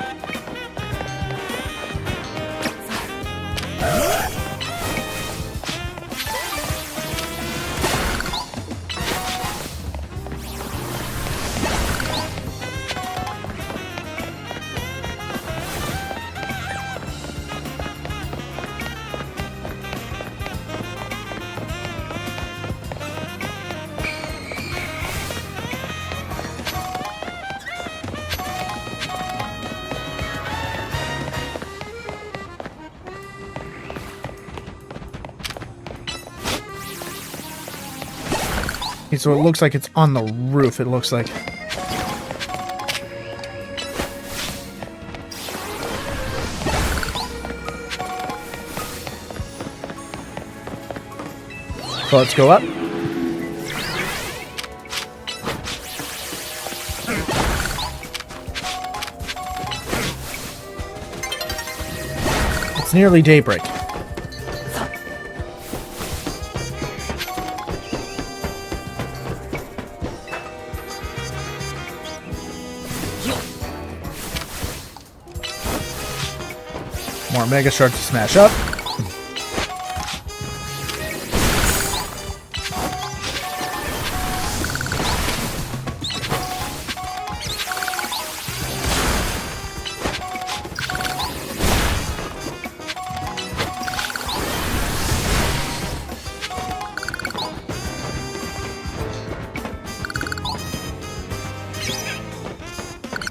Okay, so it looks like it's on the roof, it looks like. So let's go up. It's nearly daybreak. More Mega Shards to smash up.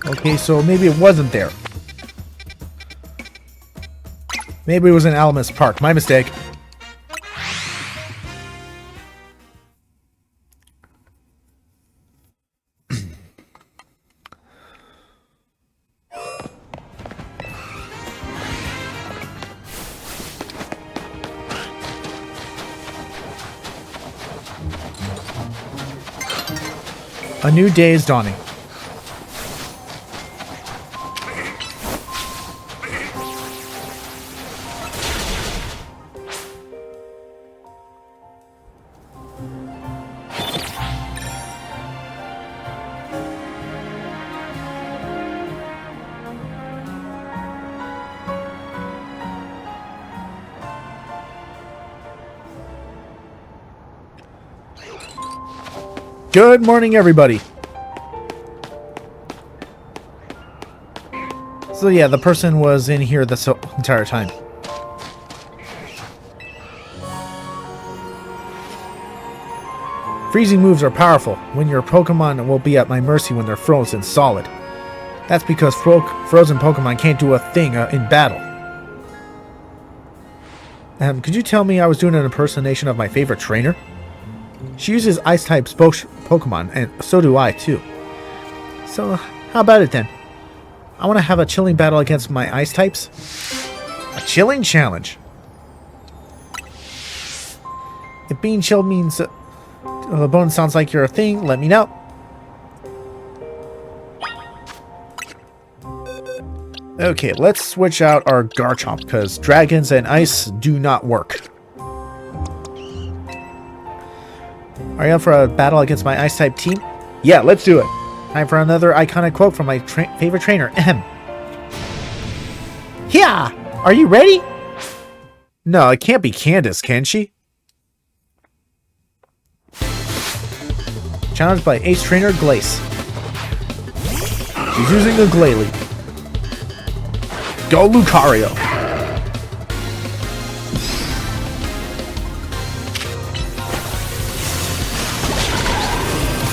Okay, so maybe it wasn't there. Maybe it was in Alamus Park. My mistake. A new day is dawning. Good morning, everybody. So yeah, the person was in here this entire time. Freezing moves are powerful. When your Pokemon will be at my mercy when they're frozen solid. That's because frozen Pokemon can't do a thing in battle. Could you tell me I was doing an impersonation of my favorite trainer? She uses Ice-type Pokemon, and so do I, too. So, how about it then? I want to have a chilling battle against my Ice-types. A chilling challenge. If being chilled means the bone sounds like you're a thing, let me know. Okay, let's switch out our Garchomp, because dragons and ice do not work. Are you up for a battle against my Ice-type team? Yeah, let's do it. Time for another iconic quote from my favorite trainer. Ahem. Yeah! Are you ready? No, it can't be Candace, can she? Challenged by Ace Trainer Glace. She's using a Glalie. Go Lucario!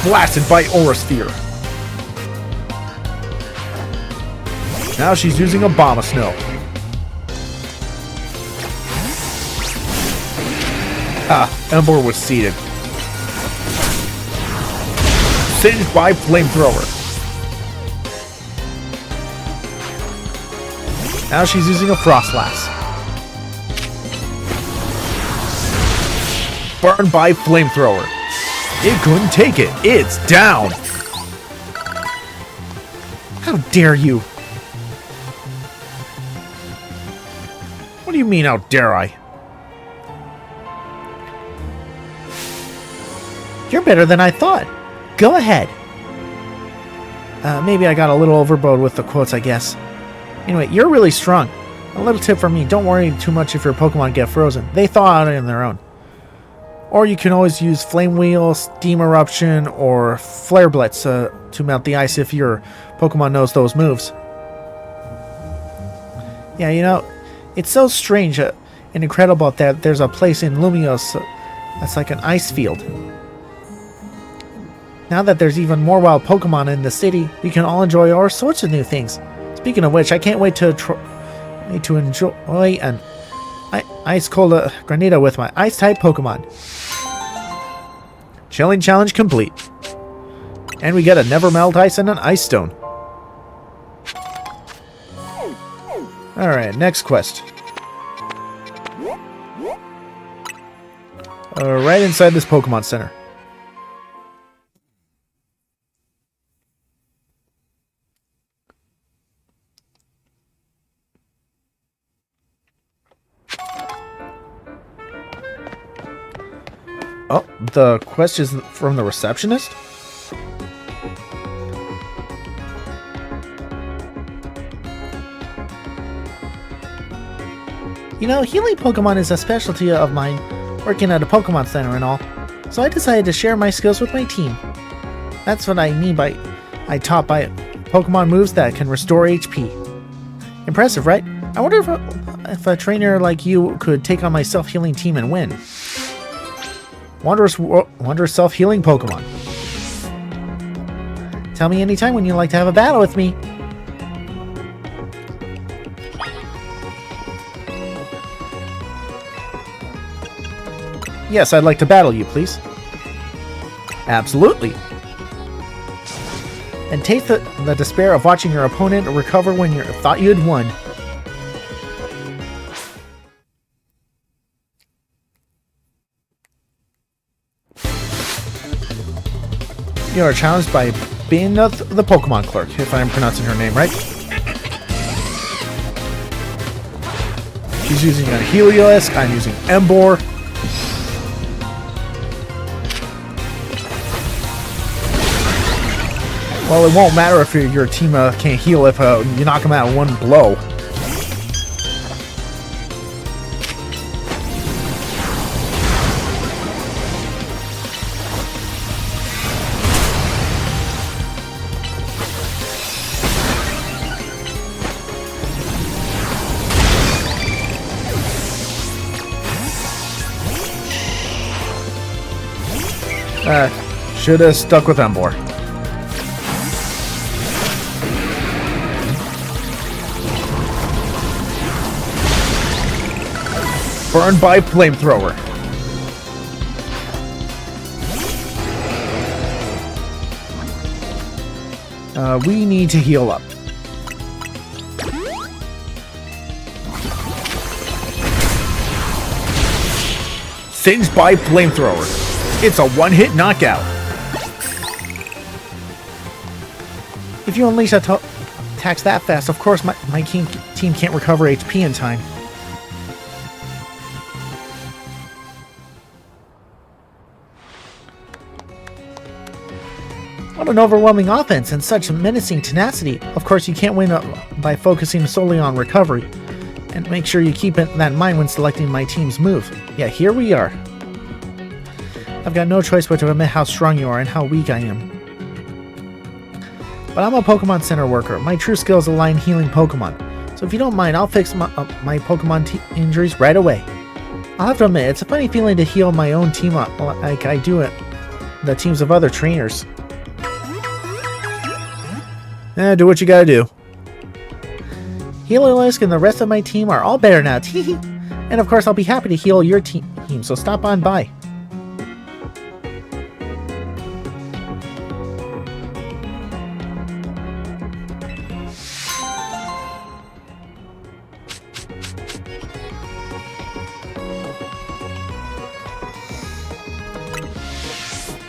Blasted by Aura Sphere. Now she's using a Abomasnow. Ember was seated. Singed by Flamethrower. Now she's using a Frostlass. Burned by Flamethrower. It couldn't take it. It's down. How dare you? What do you mean, how dare I? You're better than I thought. Go ahead. Maybe I got a little overboard with the quotes, I guess. Anyway, you're really strong. A little tip from me, don't worry too much if your Pokemon get frozen. They thaw out on their own. Or you can always use Flame Wheel, Steam Eruption, or Flare Blitz to melt the ice if your Pokemon knows those moves. Yeah, you know, it's so strange and incredible that there's a place in Lumiose that's like an ice field. Now that there's even more wild Pokemon in the city, we can all enjoy all sorts of new things. Speaking of which, I can't wait to enjoy an Ice Cold Granita with my Ice-type Pokemon. Chilling challenge complete. And we get a Never Melt Ice and an Ice Stone. Alright, next quest. Right inside this Pokemon Center. Oh, the quest is from the receptionist? You know, healing Pokemon is a specialty of mine, working at a Pokemon Center and all. So I decided to share my skills with my team. That's what I mean by I taught by Pokemon moves that can restore HP. Impressive, right? I wonder if a trainer like you could take on my self-healing team and win. Wondrous self-healing Pokemon. Tell me anytime when you'd like to have a battle with me. Yes, I'd like to battle you, please. Absolutely. And taste the despair of watching your opponent recover when you thought you had won. You are challenged by being the Pokemon clerk, if I'm pronouncing her name right. She's using a Heliolisk, I'm using Emboar. Well, it won't matter if your team can't heal if you knock them out in one blow. Should have stuck with Emboar. Burned by Flamethrower. We need to heal up. Singed by Flamethrower. It's a one-hit knockout. If you unleash attacks that fast, of course my team can't recover HP in time. What an overwhelming offense and such menacing tenacity. Of course, you can't win by focusing solely on recovery. And make sure you keep that in mind when selecting my team's move. Yeah, here we are. I've got no choice but to admit how strong you are and how weak I am. But I'm a Pokemon Center worker. My true skills align healing Pokemon. So if you don't mind, I'll fix my Pokemon injuries right away. I'll have to admit, it's a funny feeling to heal my own team up like I do it the teams of other trainers. Do what you gotta do. Healerlisk and the rest of my team are all better now. And of course, I'll be happy to heal your team, so stop on by.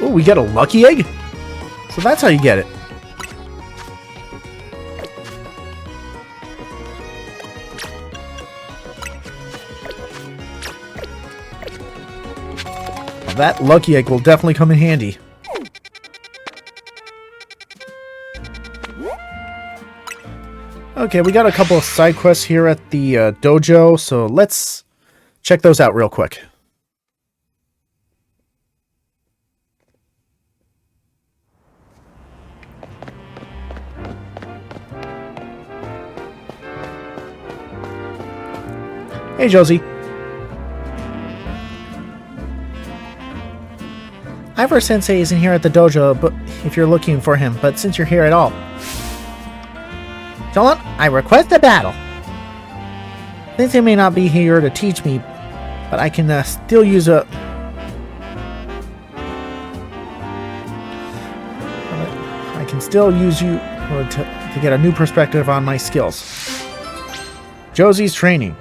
Oh, we got a lucky egg? So that's how you get it. That lucky egg will definitely come in handy. Okay, we got a couple of side quests here at the dojo, so let's check those out real quick. Hey, Josie. Ivor Sensei isn't here at the dojo, but if you're looking for him, but since you're here at all. Joland, I request a battle. Sensei may not be here to teach me, but I can still use a... I can still use you to get a new perspective on my skills. Josie's training.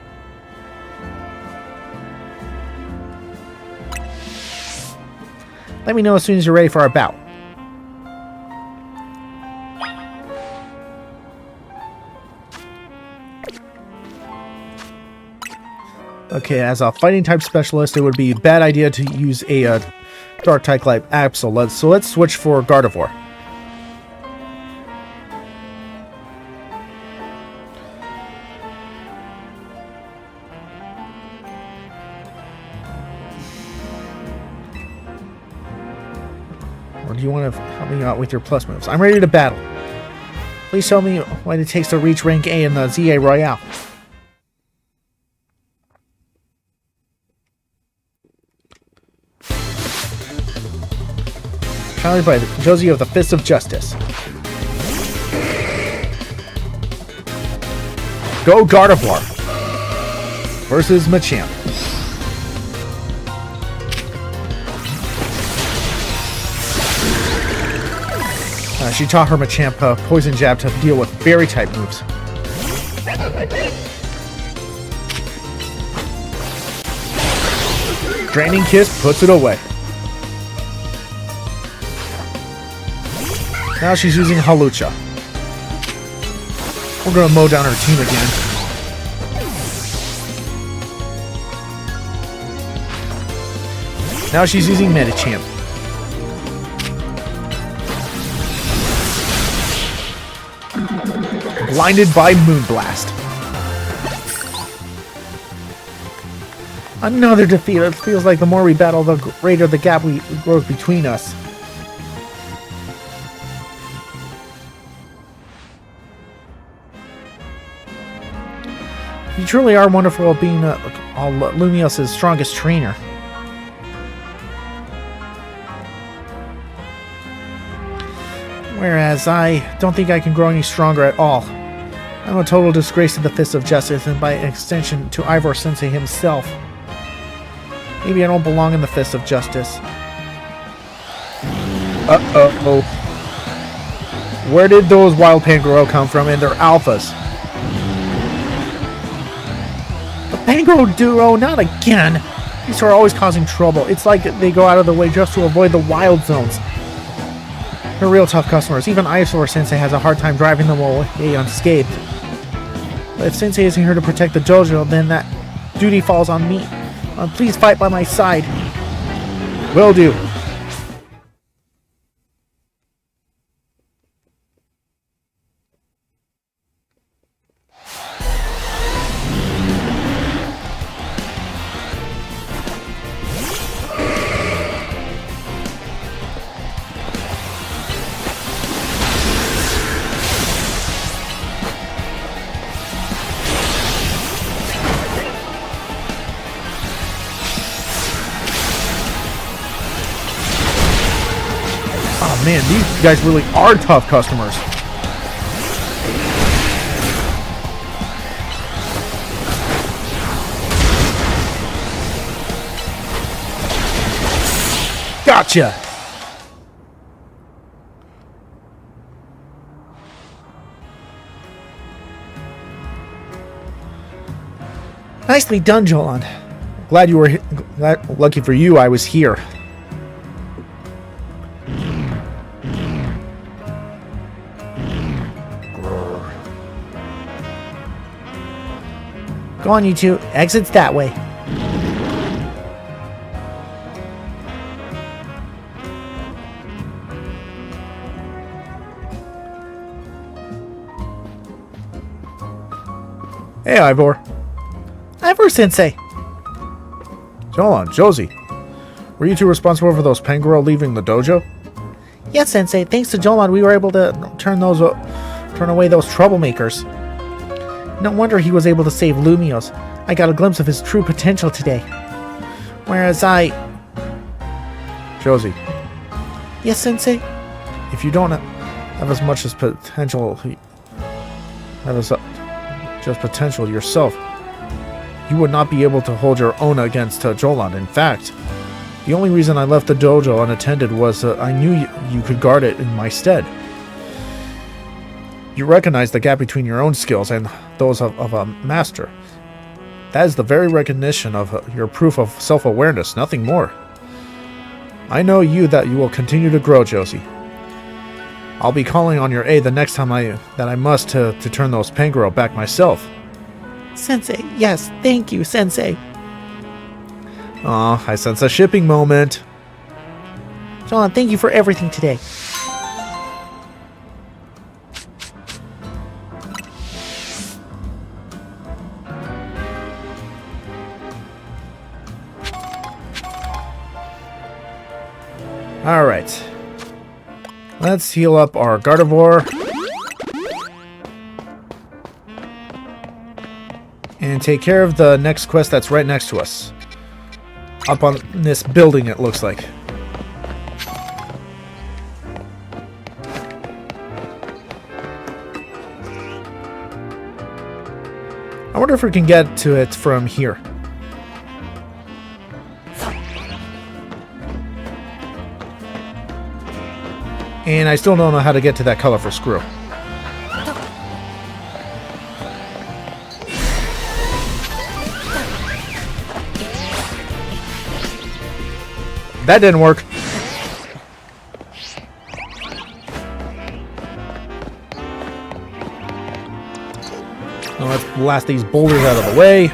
Let me know as soon as you're ready for our bout. Okay, as a fighting type specialist, it would be a bad idea to use a dark type like Absol. So let's switch for Gardevoir. Or do you want to help me out with your plus moves? I'm ready to battle. Please show me what it takes to reach rank A in the ZA Royale. Challenged by Josie of the Fist of Justice. Go Gardevoir versus Machamp. She taught her Machamp Poison Jab to deal with Fairy type moves. Draining Kiss puts it away. Now she's using Hawlucha. We're gonna mow down her team again. Now she's using Medicham. Blinded by Moonblast. Another defeat. It feels like the more we battle, the greater the gap grows between us. You truly are wonderful being all Lumiose's strongest trainer. Whereas I don't think I can grow any stronger at all. I'm a total disgrace to the Fist of Justice and by extension to Ivor Sensei himself. Maybe I don't belong in the Fist of Justice. Uh-oh. Where did those Wild Pangoro come from and their alphas? The Pangoro duo, not again! These two are always causing trouble. It's like they go out of the way just to avoid the wild zones. They're real tough customers. Even Ivor Sensei has a hard time driving them away unscathed. But if Sensei isn't here to protect the dojo, then that duty falls on me. Please fight by my side. Will do. Man, these guys really are tough customers. Gotcha! Nicely done, Joland. Glad you were lucky for you, I was here. Go on, you two. Exit's that way. Hey, Ivor. Ivor-sensei. Joland, Josie. Were you two responsible for those Pangoro leaving the dojo? Yes, Sensei. Thanks to Joland, we were able to turn away those troublemakers. No wonder he was able to save Lumiose. I got a glimpse of his true potential today. Whereas Josie. Yes, Sensei? If you don't have as much as potential... just potential yourself, you would not be able to hold your own against Joland. In fact, the only reason I left the dojo unattended was I knew you could guard it in my stead. You recognize the gap between your own skills and those of a master. That is the very recognition of your proof of self-awareness, nothing more. I know that you will continue to grow, Josie. I'll be calling on your aid the next time I must to turn those Pangoro back myself. Sensei, yes, thank you, Sensei. Aw, I sense a shipping moment. Joland, thank you for everything today. Alright. Let's heal up our Gardevoir. And take care of the next quest that's right next to us. Up on this building, it looks like. I wonder if we can get to it from here. And I still don't know how to get to that colorful screw. That didn't work. Now let's blast these boulders out of the way.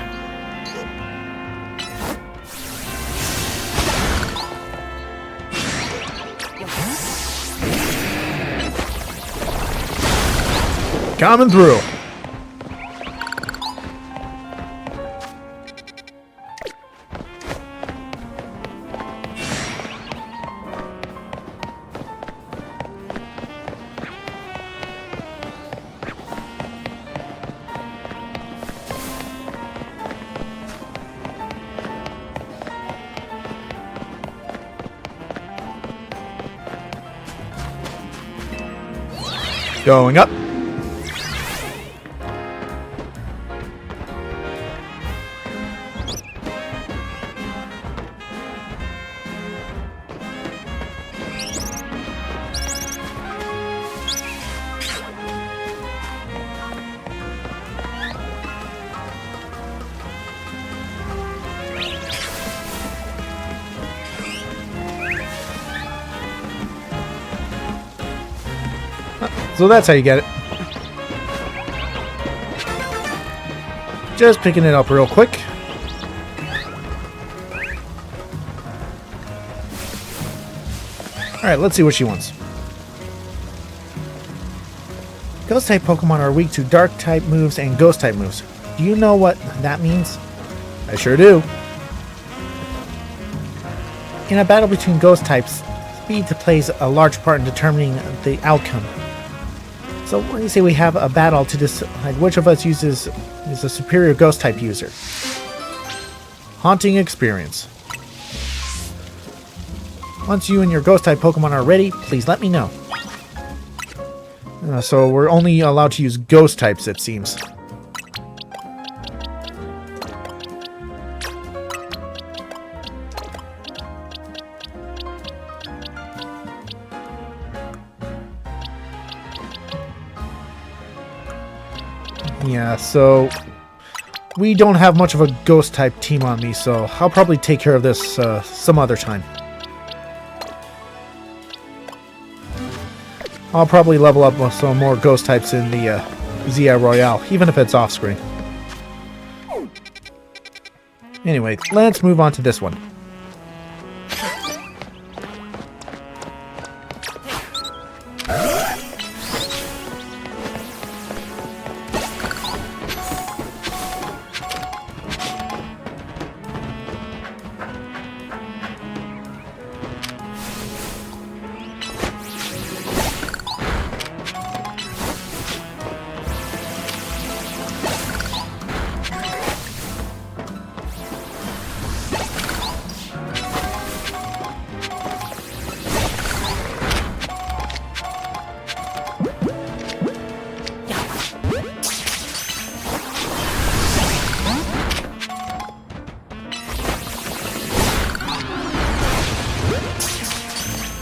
Coming through. Going up. So that's how you get it. Just picking it up real quick. Alright, let's see what she wants. Ghost-type Pokemon are weak to Dark-type moves and Ghost-type moves. Do you know what that means? I sure do. In a battle between Ghost-types, speed plays a large part in determining the outcome. So what do you say we have a battle to decide which of us is a superior Ghost-type user? Haunting experience. Once you and your ghost-type Pokemon are ready, please let me know. So we're only allowed to use ghost types, it seems. Yeah, so we don't have much of a ghost type team on me, so I'll probably take care of this some other time. I'll probably level up with some more ghost types in the ZI Royale, even if it's off screen. Anyway, let's move on to this one.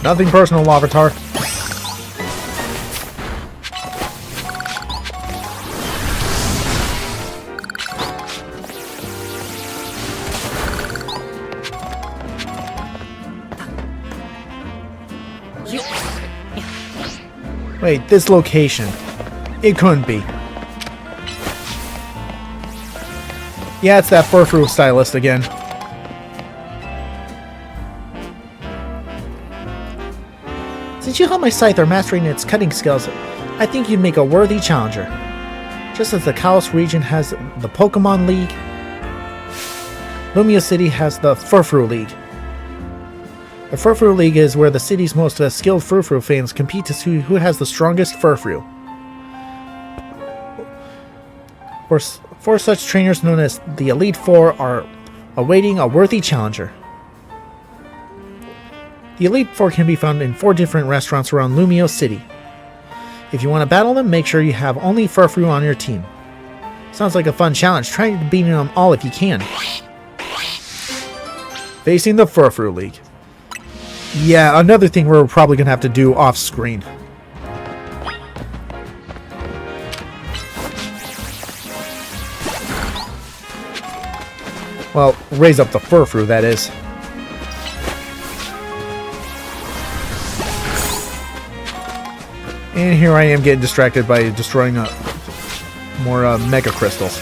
Nothing personal, Lavatar. Wait, this location. It couldn't be. Yeah, it's that Furfrou stylist again. Since you helped my Scyther mastering its cutting skills, I think you'd make a worthy challenger. Just as the Kalos region has the Pokemon League, Lumiose City has the Furfrou League. The Furfrou League is where the city's most skilled Furfrou fans compete to see who has the strongest Furfrou. Four such trainers known as the Elite Four are awaiting a worthy challenger. The Elite Four can be found in 4 different restaurants around Lumiose City. If you want to battle them, make sure you have only Furfrou on your team. Sounds like a fun challenge. Try to beat them all if you can. Facing the Furfrou League. Yeah, another thing we're probably going to have to do off screen. Well, raise up the Furfrou, that is. And here I am getting distracted by destroying more Mega Crystals.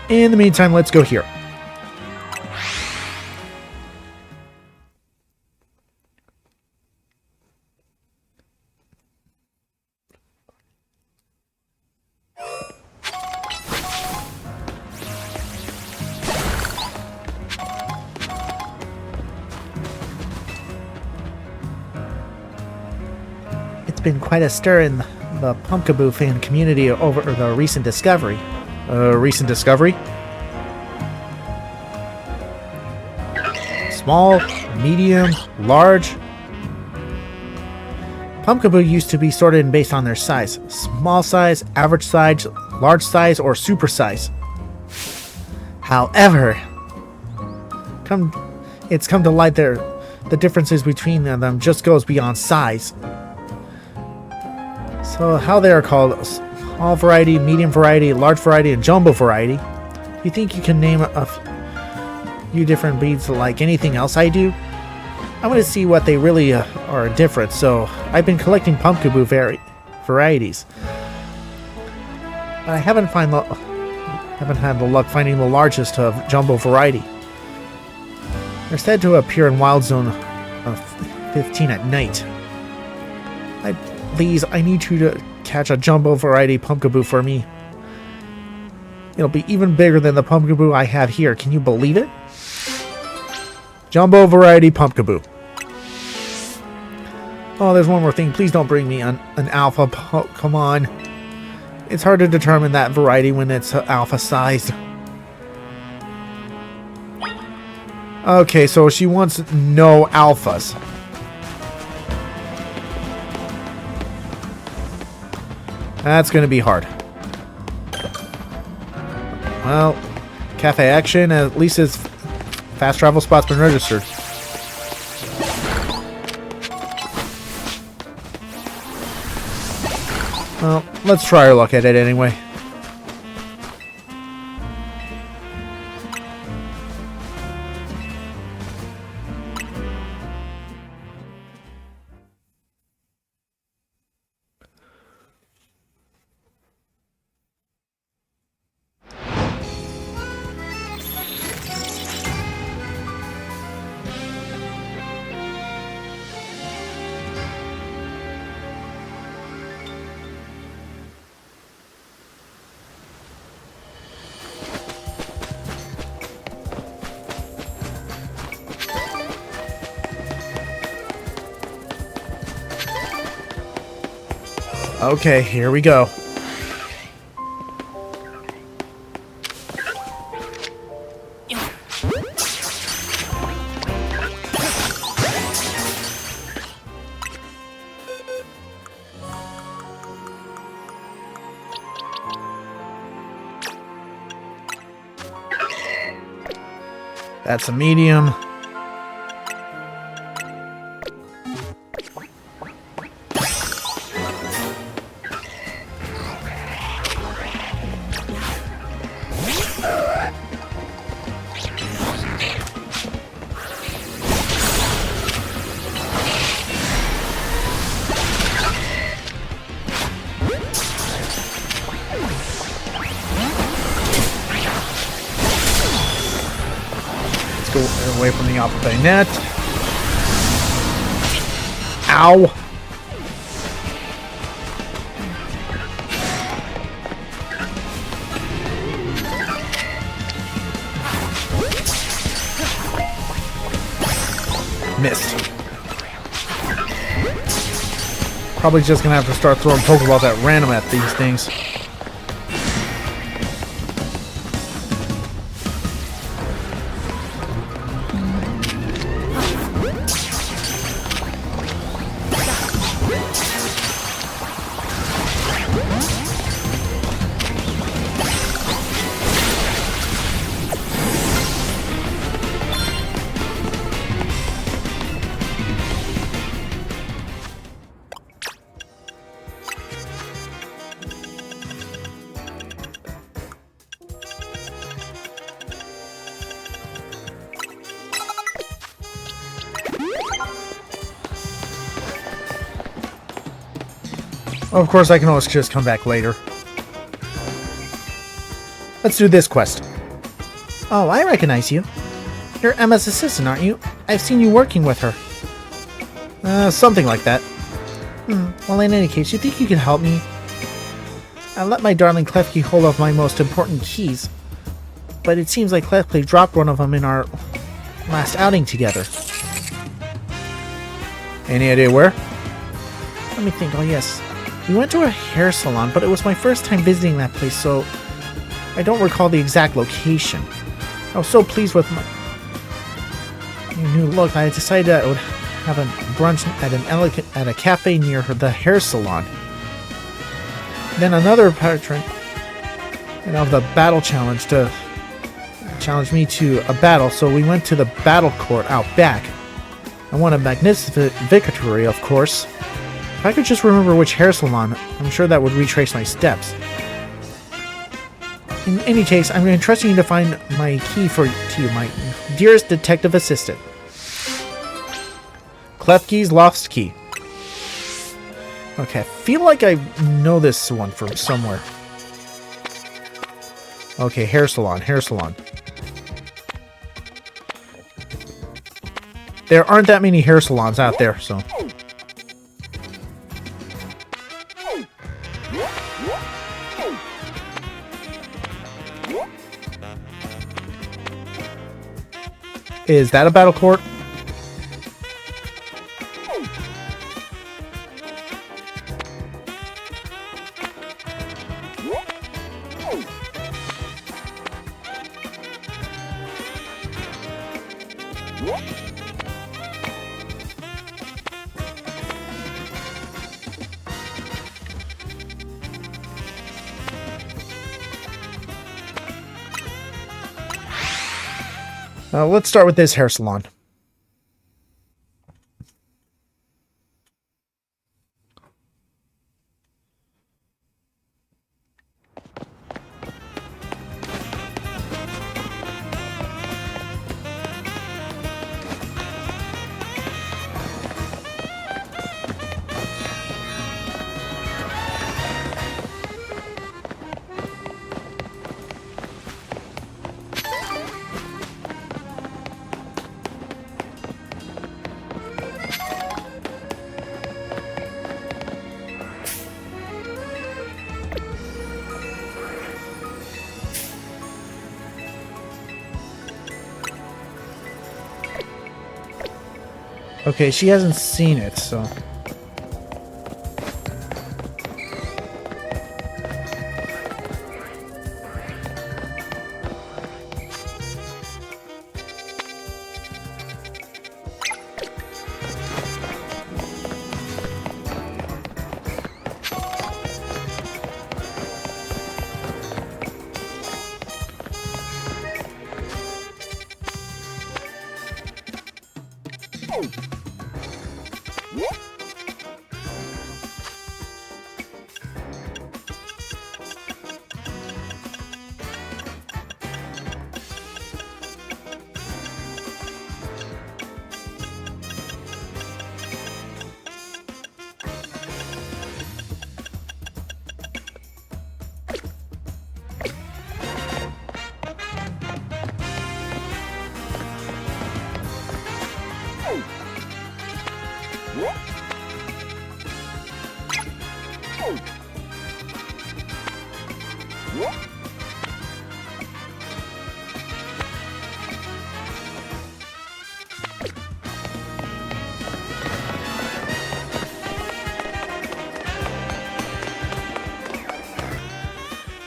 In the meantime, let's go here. It's been quite a stir in the Pumpkaboo fan community over the recent discovery. Recent discovery? Small, medium, large. Pumpkaboo used to be sorted based on their size. Small size, average size, large size, or super size. However, it's come to light the differences between them just goes beyond size. So how they are called small variety, medium variety, large variety, and jumbo variety. You think you can name a few different breeds like anything else I do? I want to see what they really are different, so I've been collecting Pumpkaboo varieties. But I haven't had the luck finding the largest jumbo variety. They're said to appear in Wild Zone 15 at night. Please, I need you to catch a jumbo variety Pumpkaboo for me. It'll be even bigger than the Pumpkaboo I have here. Can you believe it? Jumbo variety Pumpkaboo. Oh, there's one more thing. Please don't bring me an alpha Pokemon. It's hard to determine that variety when it's alpha sized. Okay, so she wants no alphas. That's going to be hard. Well, cafe action, at least its fast travel spot's been registered. Well, let's try our luck at it anyway. Okay, here we go. That's a medium. Go away from the opposite bayonet. Ow! Missed. Probably just gonna have to start throwing Pokeballs at random at these things. Of course, I can always just come back later. Let's do this quest. Oh, I recognize you. You're Emma's assistant, aren't you? I've seen you working with her. Something like that. Well, in any case, you think you can help me? I let my darling Klefki hold of my most important keys. But it seems like Klefki dropped one of them in our last outing together. Any idea where? Let me think. Oh, yes. We went to a hair salon, but it was my first time visiting that place, so I don't recall the exact location. I was so pleased with my new look, I decided I would have a brunch at a cafe near the hair salon. Then another patron of the battle challenge to challenge me to a battle, so we went to the battle court out back. I won a magnificent victory, of course. If I could just remember which hair salon, I'm sure that would retrace my steps. In any case, I'm entrusting you to find my key to you, my dearest detective assistant. Klefki's lost key. Okay, I feel like I know this one from somewhere. Okay, hair salon, hair salon. There aren't that many hair salons out there, so... Is that a battle court? Let's start with this hair salon. Okay, she hasn't seen it, so...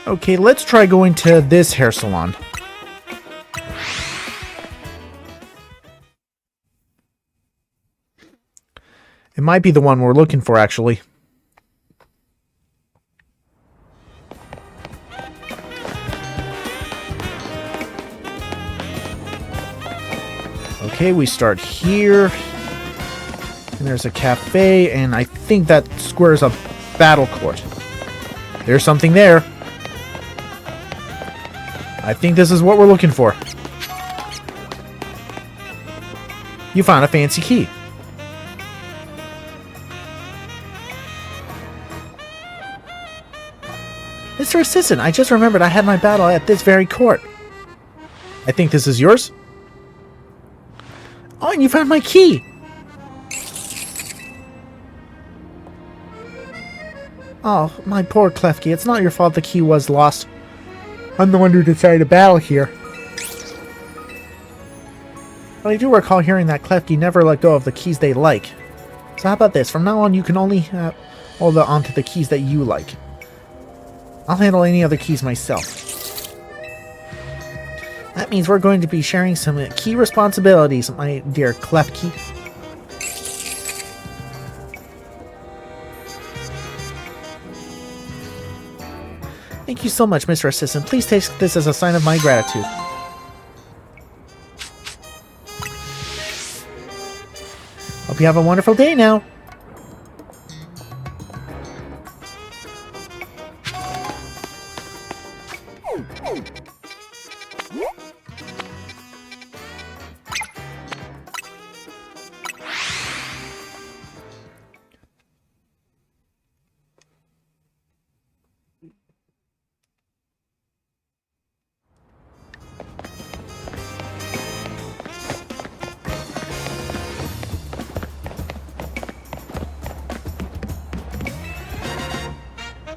Okay, let's try going to this hair salon. It might be the one we're looking for, actually. Okay, we start here. And there's a cafe, and I think that square is a battle court. There's something there. I think this is what we're looking for. You found a fancy key. Mr. Assistant, I just remembered I had my battle at this very court. I think this is yours? Oh, and you found my key! Oh, my poor Klefki, it's not your fault the key was lost. I'm the one who decided to battle here. But I do recall hearing that Klefki never let go of the keys they like. So how about this? From now on, you can only hold on to the keys that you like. I'll handle any other keys myself. That means we're going to be sharing some key responsibilities, my dear Klefki. Thank you so much, Mr. Assistant. Please take this as a sign of my gratitude. Hope you have a wonderful day now.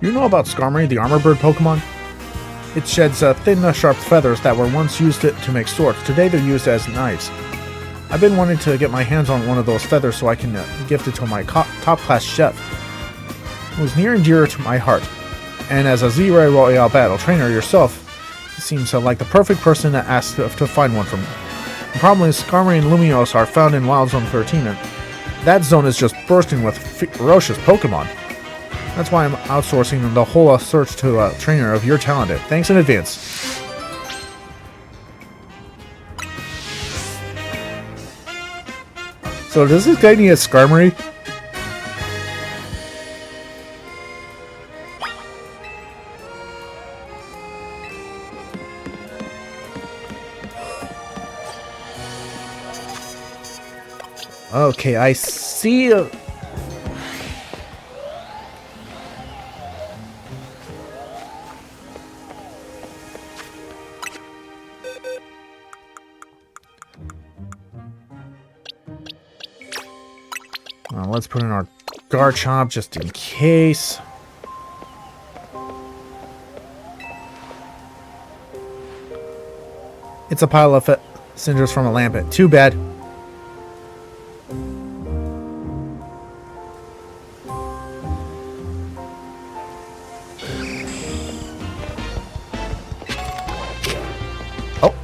You know about Skarmory, the armor bird Pokemon? It sheds thin, sharp feathers that were once used to make swords. Today they're used as knives. I've been wanting to get my hands on one of those feathers so I can gift it to my top-class chef. It was near and dear to my heart. And as a Z-Ray Royale battle trainer yourself, it seems like the perfect person to ask to find one for me. The problem is Skarmory and Lumiose are found in Wild Zone 13, and that zone is just bursting with ferocious Pokemon. That's why I'm outsourcing the whole search to a trainer of your talent. Thanks in advance. So does this guy need a Skarmory? Okay, I see a... let's put in our Garchomp just in case. It's a pile of cinders from a Lampet. Too bad. Oh.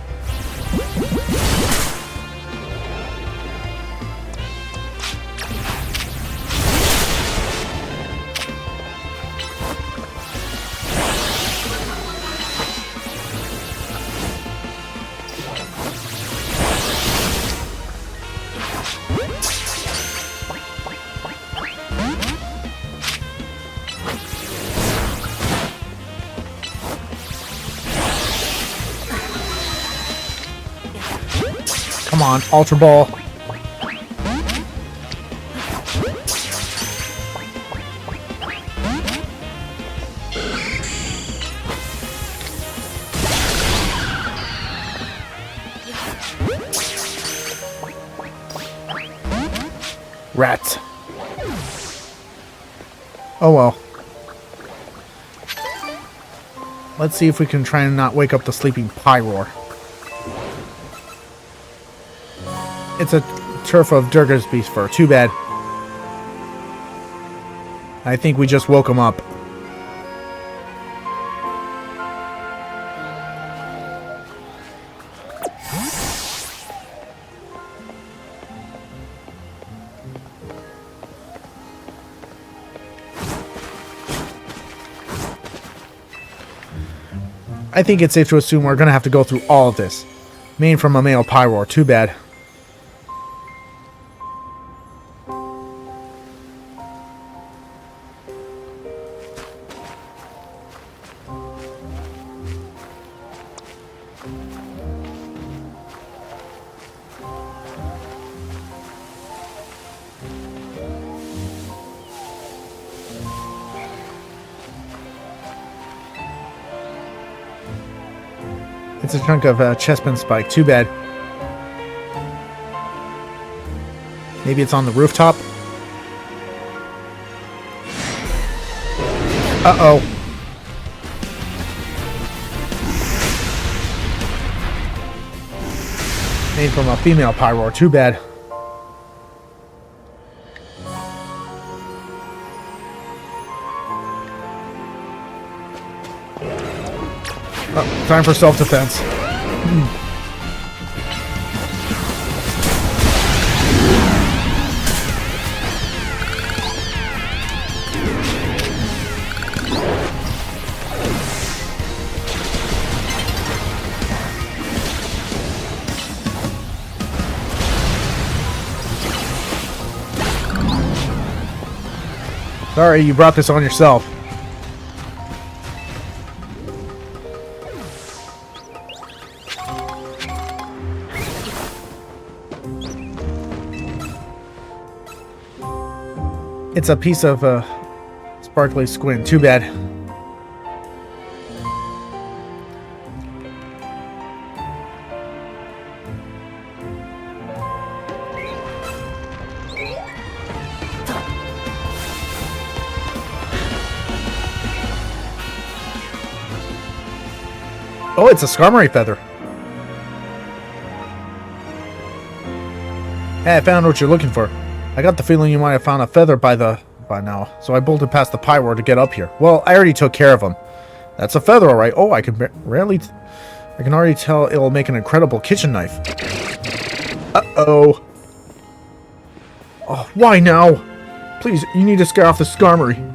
Come on, Ultra Ball. Rat. Oh well. Let's see if we can try and not wake up the sleeping Pyroar. It's a turf of Durga's beast fur. Too bad. I think we just woke him up. I think it's safe to assume we're going to have to go through all of this. Main from a male Pyroar. Too bad. It's a chunk of Chespin Spike. Too bad. Maybe it's on the rooftop. Uh-oh. Made from a female Pyroar. Too bad. Oh, time for self-defense. Sorry, you brought this on yourself. It's a piece of sparkly squint. Too bad. Oh, it's a Skarmory feather. Hey, I found what you're looking for. I got the feeling you might have found a feather by now, so I bolted past the Pyroar to get up here. Well, I already took care of him. That's a feather, alright. Oh, I can I can already tell it will make an incredible kitchen knife. Uh-oh. Oh, why now? Please, you need to scare off the Skarmory.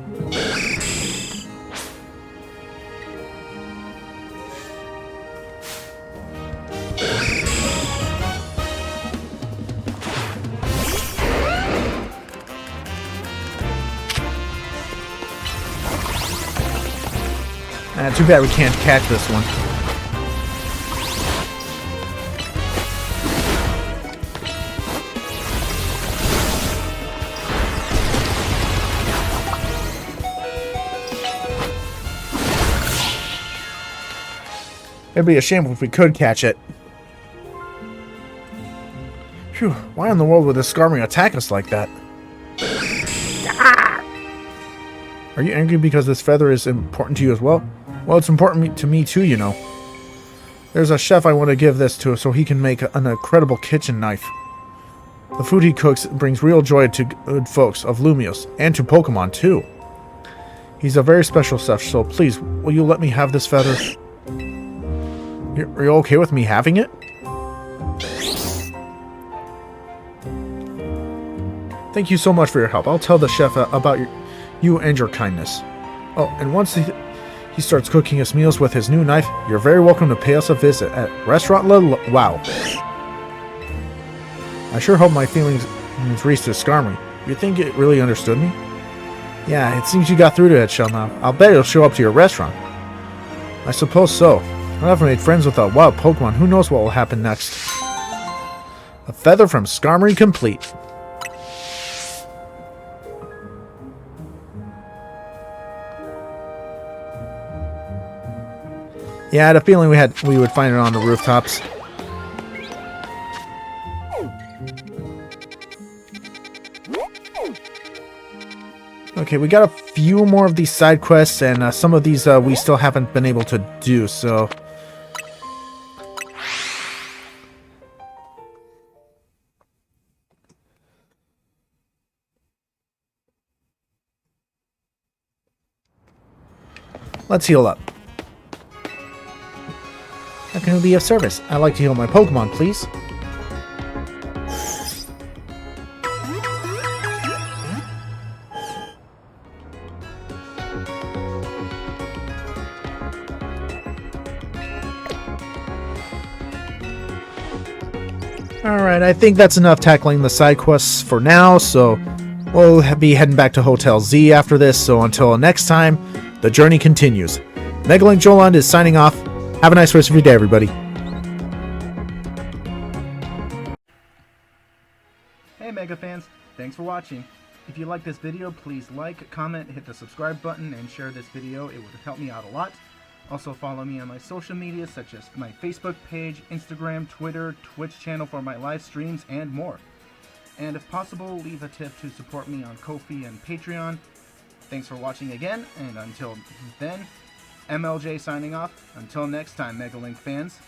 Too bad we can't catch this one. It'd be a shame if we could catch it. Phew, why in the world would this Skarmory attack us like that? Are you angry because this feather is important to you as well? Well, it's important to me too, you know. There's a chef I want to give this to so he can make an incredible kitchen knife. The food he cooks brings real joy to good folks of Lumiose, and to Pokemon too. He's a very special chef, so please, will you let me have this feather? Are you okay with me having it? Thank you so much for your help. I'll tell the chef about you and your kindness. Oh, and once he starts cooking us meals with his new knife, you're very welcome to pay us a visit at Restaurant Wow. I sure hope my feelings reached the Skarmory. You think it really understood me? Yeah, it seems you got through to it, Shell now. I'll bet it'll show up to your restaurant. I suppose so. I've never made friends with a wild Pokemon. Who knows what will happen next? A feather from Skarmory complete. Yeah, I had a feeling we would find it on the rooftops. Okay, we got a few more of these side quests, and some of these we still haven't been able to do, so... let's heal up. How can it be of service? I'd like to heal my Pokemon, please. Alright, I think that's enough tackling the side quests for now, so we'll be heading back to Hotel Z after this, so until next time, the journey continues. MegaLinkJoland is signing off. Have a nice rest of your day, everybody. Hey Mega fans, thanks for watching. If you like this video, please like, comment, hit the subscribe button, and share this video. It would help me out a lot. Also follow me on my social media such as my Facebook page, Instagram, Twitter, Twitch channel for my live streams, and more. And if possible, leave a tip to support me on Ko-fi and Patreon. Thanks for watching again, and until then, MLJ signing off. Until next time, MegaLink fans.